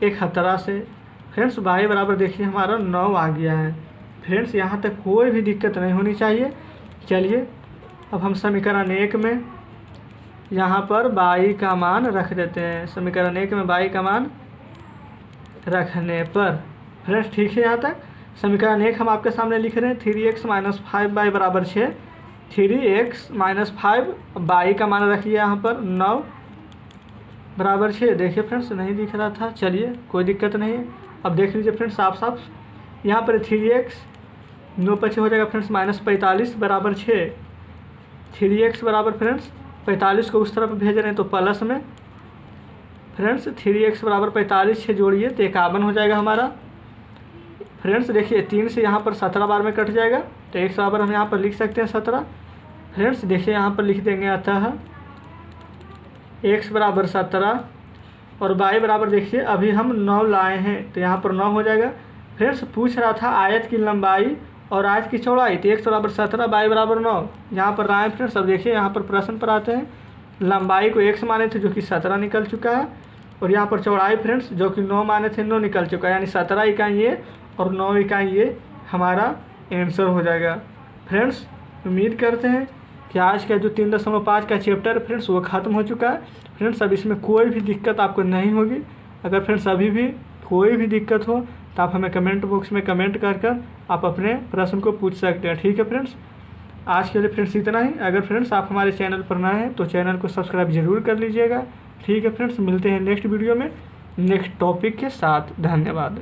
71 से फ्रेंड्स y बराबर देखिए हमारा 9 आ गया है। फ्रेंड्स यहाँ तक कोई भी दिक्कत नहीं होनी चाहिए। चलिए अब हम समीकरण 1 में यहाँ पर y का मान रख देते हैं। समीकरण 1 में y का मान रखने पर फ्रेंड्स ठीक है, यहाँ तक समीकरण 1 हम आपके सामने लिख रहे हैं 3x - 5y बराबर 6। 3x - 5y का मान रखिए यहाँ पर 9 बराबर 6। देखिए फ्रेंड्स नहीं दिख रहा था, चलिए कोई दिक्कत नहीं है। अब देख लीजिए फ्रेंड्स साफ साफ, यहाँ पर 3x 9 × 6 हो जाएगा फ्रेंड्स -45 बराबर 6। 3x बराबर फ्रेंड्स 45 को उस तरफ भेज रहे हैं तो प्लस में फ्रेंड्स 3x बराबर 45 से जोड़िए तो 51 हो जाएगा हमारा। फ्रेंड्स देखिए 3 से यहाँ पर 17 बार में कट जाएगा तो x बराबर हम यहाँ पर लिख सकते हैं 17। फ्रेंड्स देखिए यहाँ पर लिख देंगे अतः x बराबर 17 और y बराबर देखिए अभी हम 9 लाए हैं तो यहाँ पर 9 हो जाएगा। फ्रेंड्स पूछ रहा था आयत की लंबाई और आयत की चौड़ाई, तो x बराबर 17 y बराबर 9 यहाँ पर लाए फ्रेंड्स। अब देखिए यहाँ पर प्रश्न पर आते हैं, लंबाई को x माने थे जो कि 17 निकल चुका है और यहाँ पर चौड़ाई फ्रेंड्स जो कि 9 माने थे 9 निकल चुका है, यानी 17 इकाई ये और 9 इकाई ये हमारा आंसर हो जाएगा। फ्रेंड्स उम्मीद करते हैं कि आज का जो 3.5 का चैप्टर फ्रेंड्स वो ख़त्म हो चुका है। फ्रेंड्स अब इसमें कोई भी दिक्कत आपको नहीं होगी। अगर फ्रेंड्स अभी भी कोई भी दिक्कत हो तो आप हमें कमेंट बॉक्स में कमेंट कर आप अपने प्रश्न को पूछ सकते हैं। ठीक है फ्रेंड्स, आज के लिए फ्रेंड्स इतना ही। अगर फ्रेंड्स आप हमारे चैनल पर नए हैं तो चैनल को सब्सक्राइब जरूर कर लीजिएगा। ठीक है फ्रेंड्स, मिलते हैं नेक्स्ट वीडियो में नेक्स्ट टॉपिक के साथ। धन्यवाद।